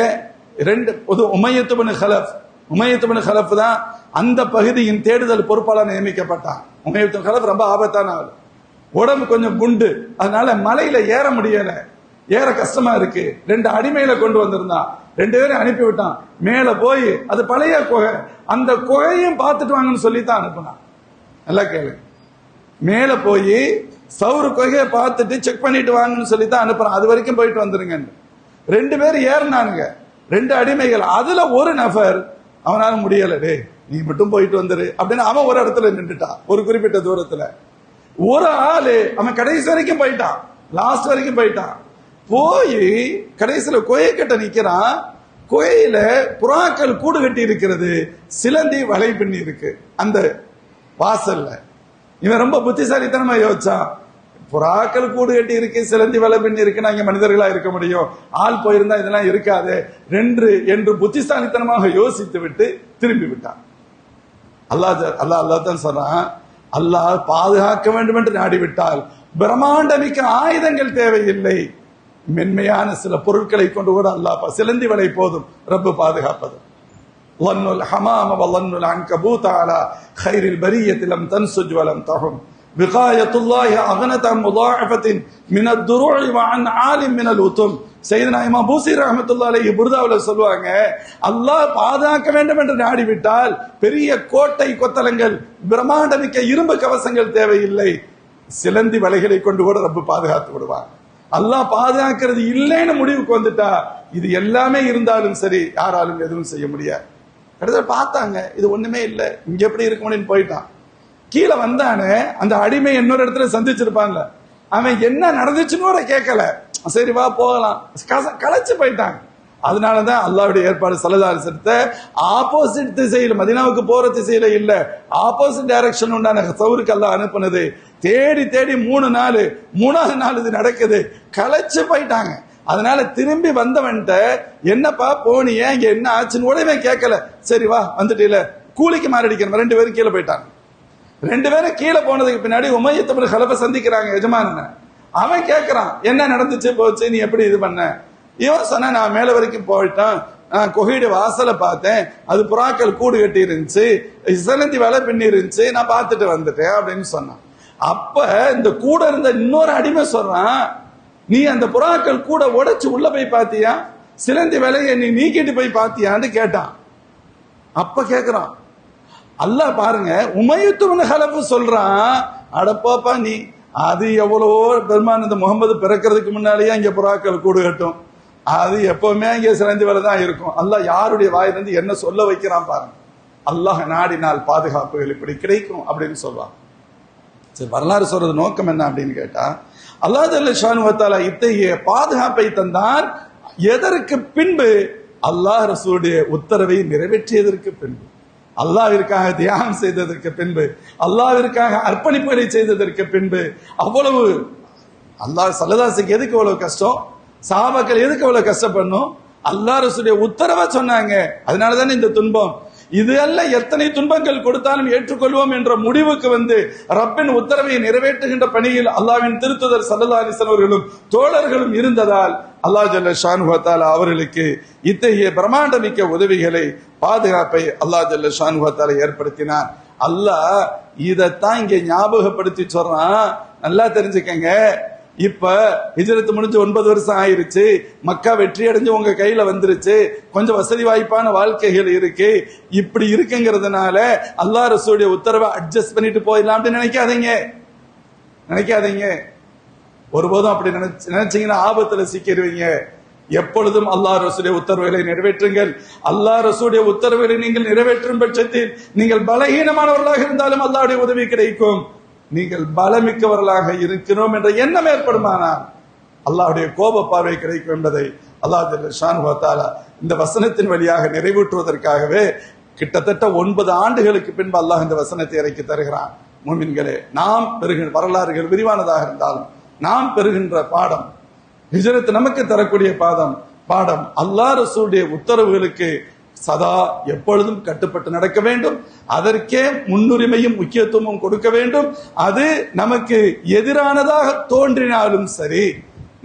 2 உமையத் பின் கலஃப். உமையத் பின் கலஃப் தான் அந்த பகுதியின் தேடுதல் பொறுப்பாளர் நியமிக்கப்பட்டான். உமையத் பின் கலஃப் ரொம்ப ஆபத்தான ஆள், உடம்பு கொஞ்சம் குண்டு, அதனால மலையில ஏற முடியல, ஏற கஷ்டமா இருக்கு. 2 அடிமையில கொண்டு வந்திருந்தான், 2 பேரும் அனுப்பி விட்டான். மேல போய் அது பழைய குகை, அந்த குகையும் பார்த்துட்டு வாங்கன்னு சொல்லித்தான் அனுப்புனான். நல்லா கேளு, மேல போய் சவுறு குகையை பார்த்துட்டு செக் பண்ணிட்டு வாங்கன்னு சொல்லித்தான் அனுப்புறான். அது வரைக்கும் போயிட்டு வந்துருங்க. 2 பேர் ஏறினானுங்க, 2 அடிமைகள். அதுல ஒரு நபர் அவனால முடியல, டே நீ மட்டும் போயிட்டு வந்துரு அப்படின்னு அவன் ஒரு இடத்துல நின்றுட்டான், ஒரு குறிப்பிட்ட தூரத்துல. ஒரு ஆளு அவன் கடைசி வரைக்கும் போயிட்டான், லாஸ்ட் வரைக்கும் போயிட்டான். போய் கடைசியில குகை கிட்ட நிக்கிறான். குகையில புறாக்கள் கூடு கட்டி இருக்கிறது, சிலந்தி வலை பின்னி இருக்கு அந்த வாசல்ல. இவன் ரொம்ப புத்திசாலித்தனமா யோசிச்சான், புறாக்கள் கூடு கட்டி இருக்கு, சிலந்தி வலை பின்னி இருக்குன்னா இங்க மனிதர்களா இருக்க முடியும், ஆள் போயிருந்தா இதெல்லாம் இருக்காது என்று புத்திசாலித்தனமாக யோசித்து விட்டு திரும்பி விட்டான். அல்லாஹ் தான் சொல்றான், அல்லாஹ் பாதுகாக்க வேண்டும் என்று நாடிவிட்டால் பிரம்மாண்டமிக்க ஆயுதங்கள் தேவையில்லை, மென்மையான சில பொருட்களை கொண்டு கூட அல்லாஹ் சிலந்தி வலை போதும் ரப்பு பாதுகாப்பது. வன்னல் ஹமாம வல்லன்னல் அன்கபூத அலா கைரில் பரியத்தி லம் தன்சுஜ் வலம் தஹும் விகாயத்துல்லாஹி அகனத முதாஅஃபத்தின் மினத் துருஇ வ அன் ஆலிம் மினல் உதும். சையதுனா இமாம் பூஸிரி ரஹ்மத்துல்லாஹி அலைஹி புர்தாவுல சொல்வாங்க, அல்லாஹ் பாதுகாக்க வேண்டும் என்று நாடிவிட்டால் பெரிய கோட்டை கொத்தளங்கள், பிரம்மாண்டமிக்க இரும்பு கவசங்கள் தேவையில்லை, சிலந்தி வலைகளை கொண்டு கூட ரப்பு பாதுகாத்து விடுவார். அல்லாஹ் பாதுகாக்கிறது இல்லைன்னு முடிவுக்கு வந்துட்டா இது எல்லாமே இருந்தாலும் சரி யாராலும் எதுவும் செய்ய முடியாது. கடைசியில் பார்த்தாங்க இது ஒண்ணுமே இல்லை, இங்க எப்படி இருக்க முடியும்னு போயிட்டான். கீழே வந்தானே அந்த அடிமை இன்னொரு இடத்துல சந்திச்சிருப்பாங்க, அவன் என்ன நடந்துச்சுன்னு கூட கேட்கல, சரி வா போகலாம், களைச்சு போயிட்டாங்க. அதனாலதான் அல்லாஹ்வுடைய ஏற்பாடு ஸல்லல்லாஹு அலைஹி வஸல்லம் ஆப்போசிட் திசையில், மதீனாவுக்கு போற திசையில இல்ல, ஆப்போசிட் டைரக்ஷன் உண்டான சவுருக்கு அல்லாஹ் அனுப்புனது. தேடி தேடி 3 நாள், 3ஆவது நாள் இது நடக்குது, களைச்சு போயிட்டாங்க. அதனால திரும்பி வந்தவன்ட்ட என்னப்பா போனியே இங்க என்ன ஆச்சுன்னு உடனே கேட்கல, சரி வா வந்துட்டு இல்ல கூலிக்கு மாரடிக்கணும். 2 பேரும் கீழே போயிட்டாங்க. 2 பேரும் கீழே போனதுக்கு பின்னாடி உமையத் பின் கலஃப சந்திக்கிறாங்க எஜமானனை. அவன் கேட்கிறான் என்ன நடந்துச்சு போச்சு, நீ எப்படி இது பண்ண? இவன் சொன்ன, நான் மேல வரைக்கும் போயிட்டேன், குகையுடைய வாசலை பார்த்தேன், அது புறாக்கள் கூடு கட்டி இருந்துச்சு, சிலந்தி வலை பின்னி இருந்துச்சு, நான் பார்த்துட்டு வந்துட்டேன் அப்படின்னு சொன்னான். அப்ப இந்த கூட இருந்த இன்னொரு அடிமை சொல்றான், நீ அந்த புறாக்கள் கூட உடைச்சு உள்ள போய் பாத்தியா, சிலந்தி வலையை நீ நீக்கிட்டு போய் பாத்தியான்னு கேட்டான். அப்ப கேக்குறான், அல்லாஹ் பாருங்க உமையத் பின் கலஃப் சொல்றான், அடப்பாப்பா நீ அது எவ்வளவோ பெருமான் இந்த முகமது பிறக்கிறதுக்கு முன்னாலேயே இங்க புறாக்கள் கூடு கட்டும், அது எப்பவுமே இங்க சிலந்தி வலை தான் இருக்கும். அல்லாஹ் யாருடைய வாயிலிருந்து என்ன சொல்ல வைக்கிறான் பாருங்க. அல்லாஹ் நாடினால் பாதுகாப்புகள் இப்படி கிடைக்கும் அப்படின்னு சொல்லுவான். சரி, வரலாறு சொல்றது நோக்கம் என்ன அப்படின்னு கேட்டா, அல்லாஹ் ஜல்ல ஷானுஹு வ தஆலா இத்தகைய பாதுகாப்பை தந்தார். எதற்கு பின்பு? அல்லாஹ் ரசூலுடைய உத்தரவை நிறைவேற்றியதற்கு பின்பு, அல்லாஹ்விற்காக தியாகம் செய்ததற்கு பின்பு, அல்லாஹ்விற்காக அர்ப்பணிப்புகளை செய்ததற்கு பின்பு. அவ்வளவு அல்லாஹ் ஸல்லல்லாஹு எதுக்கு அவ்வளவு கஷ்டம், சஹாபாக்கள் எதுக்கு அவ்வளவு கஷ்டப்படணும்? அல்லாஹ் ரசூலுடைய உத்தரவை சொன்னாங்க, அதனாலதானே இந்த துன்பம். இது அல்ல, எத்தனை துன்பங்கள் கொடுத்தாலும் ஏற்றுக்கொள்வோம் என்ற முடிவுக்கு வந்து ரப்பின் உத்தரவை நிறைவேற்றுகின்ற பணியில் அல்லாஹ்வின் திருத்துதர் ஸல்லல்லாஹு அலைஹி வஸல்லம் அவர்களும் தோழர்களும் இருந்ததால் அல்லாஹ் ஜல்ல ஷானுஹு வ தஆலா அவர்களுக்கு இத்தகைய பிரம்மாண்டமிக்க உதவிகளை, பாதுகாப்பை அல்லாஹ் ஜல்ல ஷானுஹு வ தஆலா ஏற்படுத்தினார். அல்லாஹ் இதைத்தான் இங்க ஞாபகப்படுத்தி சொல்றான், நல்லா தெரிஞ்சுக்கங்க. இப்ப ஹிஜ்ரத் முடிஞ்சு 9 வருஷம் ஆயிருச்சு, மக்கா வெற்றி அடைஞ்சு உங்க கையில வந்துருச்சு, கொஞ்சம் வசதி வாய்ப்பான வாழ்க்கைகள் இருக்கு, இப்படி இருக்குங்கிறதுனால அல்லாஹ் ரசூலுடைய உத்தரவை அட்ஜஸ்ட் பண்ணிட்டு போயிடலாம் அப்படின்னு நினைக்காதீங்க. ஒருபோதும் அப்படி நினைச்சீங்கன்னா ஆபத்துல சிக்கிடுவீங்க. எப்பொழுதும் அல்லாஹ் ரசூலுடைய உத்தரவுகளை நிறைவேற்றுங்கள். அல்லாஹ் ரசூலுடைய உத்தரவுகளை நீங்கள் நிறைவேற்றும் பட்சத்தில் நீங்கள் பலகீனமானவர்களாக இருந்தாலும் அல்லாஹ்வுடைய உதவி கிடைக்கும். நீங்கள் பலமிக்கவர்களாக இருக்கிறோம் என்ற எண்ணம் ஏற்படுமானால் அல்லாஹ்வுடைய கோப பார்வை கிடைக்கும் என்பதை அல்லாஹ் ஜல்ல ஷானுஹு வ தஆலா இந்த வசனத்தின் வழியாக நிறைவேற்றுவதற்காகவே கிட்டத்தட்ட 9 ஆண்டுகளுக்கு பின்பு அல்லாஹ் இந்த வசனத்தை இறக்கி தருகிறான். முஃமின்களே, நாம் பெறுகின்ற வரலாறுகள் விரிவானதாக இருந்தாலும் நாம் பெறுகின்ற பாடம், ஹிஜ்ரத் நமக்கு தரக்கூடிய பாடம் அல்லாஹ் ரசூலுடைய உத்தரவுகளுக்கு சதா எப்பொழுதும் கட்டுப்பட்டு நடக்க வேண்டும். அதற்கே முன்னுரிமையும் முக்கியத்துவமும் கொடுக்க வேண்டும். அது நமக்கு எதிரானதாக தோன்றினாலும் சரி,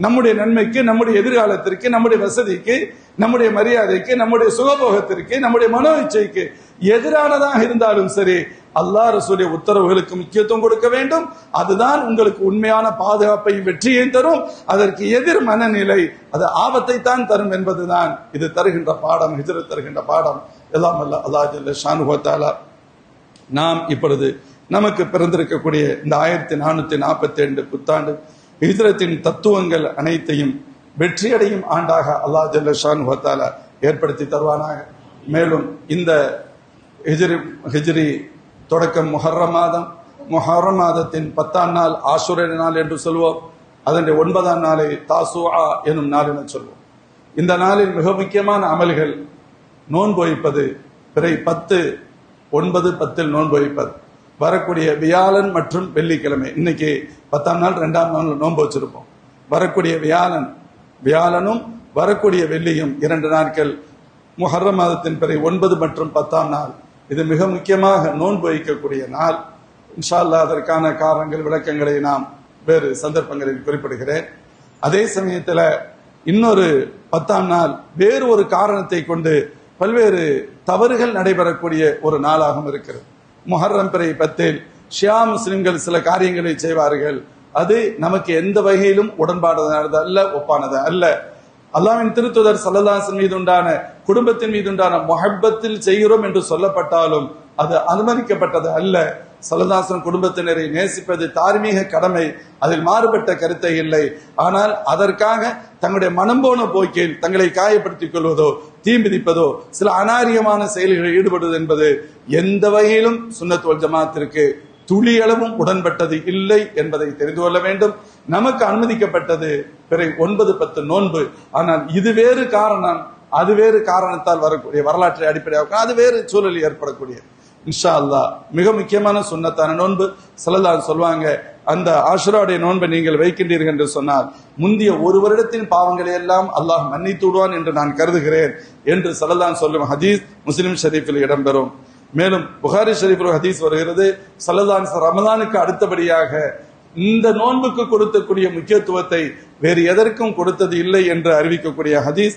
நம்முடைய நன்மைக்கு, நம்முடைய எதிர்காலத்திற்கு, நம்முடைய வசதிக்கு, நம்முடைய மரியாதைக்கு, நம்முடைய சுகபோகத்திற்கு, நம்முடைய மனோ இச்சைக்கு எதிரானதாக இருந்தாலும் சரி, அல்லாஹ் ரசூலுடைய உத்தரவுகளுக்கு முக்கியத்துவம் கொடுக்க வேண்டும். அதுதான் உங்களுக்கு உண்மையான பாதுகாப்பையும் வெற்றியையும் தரும். அதற்கு எதிர் மனநிலை அது ஆபத்தை தான் தரும் என்பதுதான் இது தருகின்ற பாடம், ஹிஜ்ரத் தருகின்ற பாடம். எல்லாம் அல்ல அல்லாஹ் ஜல்ல ஷானுஹு வ தஆலா நாம் இப்பொழுது நமக்கு பிறந்திருக்கக்கூடிய இந்த 1442 புத்தாண்டு ஹிஜ்ரத்தின் தத்துவங்கள் அனைத்தையும் வெற்றியடையும் ஆண்டாக அல்லாஹ் ஜல்ல ஷானுஹு வ தஆலா ஏற்படுத்தி தருவானாக. மேலும் இந்த ஹிஜ்ரி தொடக்கம் முஹர்ரம் மாதம், முஹர்ரம் மாதத்தின் 10ஆம் நாள் ஆஷுரா நாள் என்று சொல்வோம். அதனுடைய 9ஆம் நாளை தாசுஆ எனும் நாள் என சொல்வோம். இந்த நாளில் மிக முக்கியமான அமல்கள் நோன்பு வைப்பது, பிறை 10, 9, 10 நோன்பு வைப்பது, வரக்கூடிய வியாழன் மற்றும் வெள்ளிக்கிழமை. இன்னைக்கு 10ஆம் நாள் 2ஆம் நாள் நோன்பு வச்சிருப்போம். வரக்கூடிய வியாழனும் வரக்கூடிய வெள்ளியும் 2 நாட்கள் முஹர்ரம் மாதத்தின் பிறை 9 மற்றும் 10ஆம் நாள். இது மிக முக்கியமாக நோன்பு வைக்கக்கூடிய நாள். இன்ஷா அல்லாஹ் அதற்கான காரணங்கள், விளக்கங்களை நாம் வேறு சந்தர்ப்பங்களில் குறிப்பிடுகிறேன். அதே சமயத்தில் இன்னொரு 10ஆம் நாள் வேறு ஒரு காரணத்தை கொண்டு பல்வேறு தவறுகள் நடைபெறக்கூடிய ஒரு நாளாகவும் இருக்கிறது. முஹர்ரம் பிறை 10 ஷியா முஸ்லிம்கள் சில காரியங்களை செய்வார்கள். அது நமக்கு எந்த வகையிலும் உடன்பாடானது அல்ல, ஒப்பானது அல்ல. அல்லாஹ்வின் திருத்தூதர் ஸல்லல்லாஹு அலைஹி வஸல்லம் மீது உண்டான, குடும்பத்தின் மீது உண்டான முஹப்பத்தில் செய்கிறோம் என்று சொல்லப்பட்டாலும் அது அனுமதிக்கப்பட்டது அல்ல. ஸல்லல்லாஹு அலைஹி வஸல்லம் குடும்பத்தினரை நேசிப்பது தார்மீக கடமை, அதில் மாறுபட்ட கருத்தை இல்லை. ஆனால் அதற்காக தங்களுடைய மனம் போன போக்கில் தங்களை காயப்படுத்திக் கொள்வதோ, தீமிதிப்பதோ, சில அநாரியமான செயல்களில் ஈடுபடுவது என்பது எந்த வகையிலும் சுன்னத் வல் ஜமாஅத்திற்கு துளியளவும் உடன்பட்டது இல்லை என்பதை தெரிந்து கொள்ள வேண்டும். நமக்கு அனுமதிக்கப்பட்டது பிறை 9, 10 நோன்பு. ஆனால் இது வேறு காரணம், அது வேறு காரணத்தால் வரக்கூடிய, வரலாற்றை அடிப்படையாக அது வேறு சூழலில் ஏற்படக்கூடிய இன்ஷா அல்லாஹ் மிக முக்கியமான சுன்னத்தான நோன்பு. ஸல்லல்லாஹு அலைஹி சொல்வாங்க, அந்த ஆஷுராவுடைய நோன்பை நீங்கள் வைக்கின்றீர்கள் என்று சொன்னால் முந்திய ஒரு வருடத்தின் பாவங்களை எல்லாம் அல்லாஹ் மன்னித்து விடுவான் என்று நான் கருதுகிறேன் என்று ஸல்லல்லாஹு அலைஹி சொல்லும் ஹதீஸ் முஸ்லிம் ஷரீஃபில் இடம்பெறும். மேலும் புகாரி ஷரீஃபில் ஹதீஸ் வருகிறது, ஸல்லல்லாஹு அலைஹி ரமலானுக்கு அடுத்தபடியாக இந்த நோன்புக்கு கொடுக்கக்கூடிய முக்கியத்துவத்தை வேறு எதற்கும் கொடுத்தது இல்லை என்று அறிவிக்கக்கூடிய ஹதீஸ்,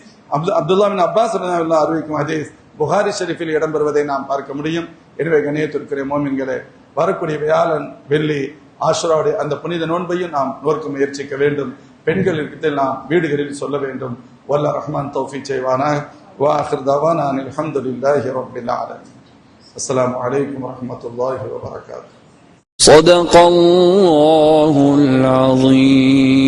அப்துல்லா பின் அப்பாஸ் ரலியல்லாஹு அறிவிக்கும் ஹதீஸ் புகாரி ஷரீஃபில் இடம்பெறுவதை நாம் பார்க்க முடியும். எனவே கண்ணியத்திற்குரிய மோமின்களே, வரக்கூடிய வியாழன், வெள்ளி, ஆஷுராவுடைய அந்த புனித நோன்பையும் நாம் நோக்க முயற்சிக்க வேண்டும். பெண்களுக்கு நாம் வீடுகளில் சொல்ல வேண்டும். வல்ல ரஹ்மான் தௌஃபீக் செய்வானாக. வாஹிர் தவானா அல்ஹம்துலில்லாஹி ரப்பில் ஆலமீன். அஸ்ஸலாமு அலைக்கும் வரஹ்மத்துல்லாஹி வபரகாத்துஹு. صدق الله العظيم.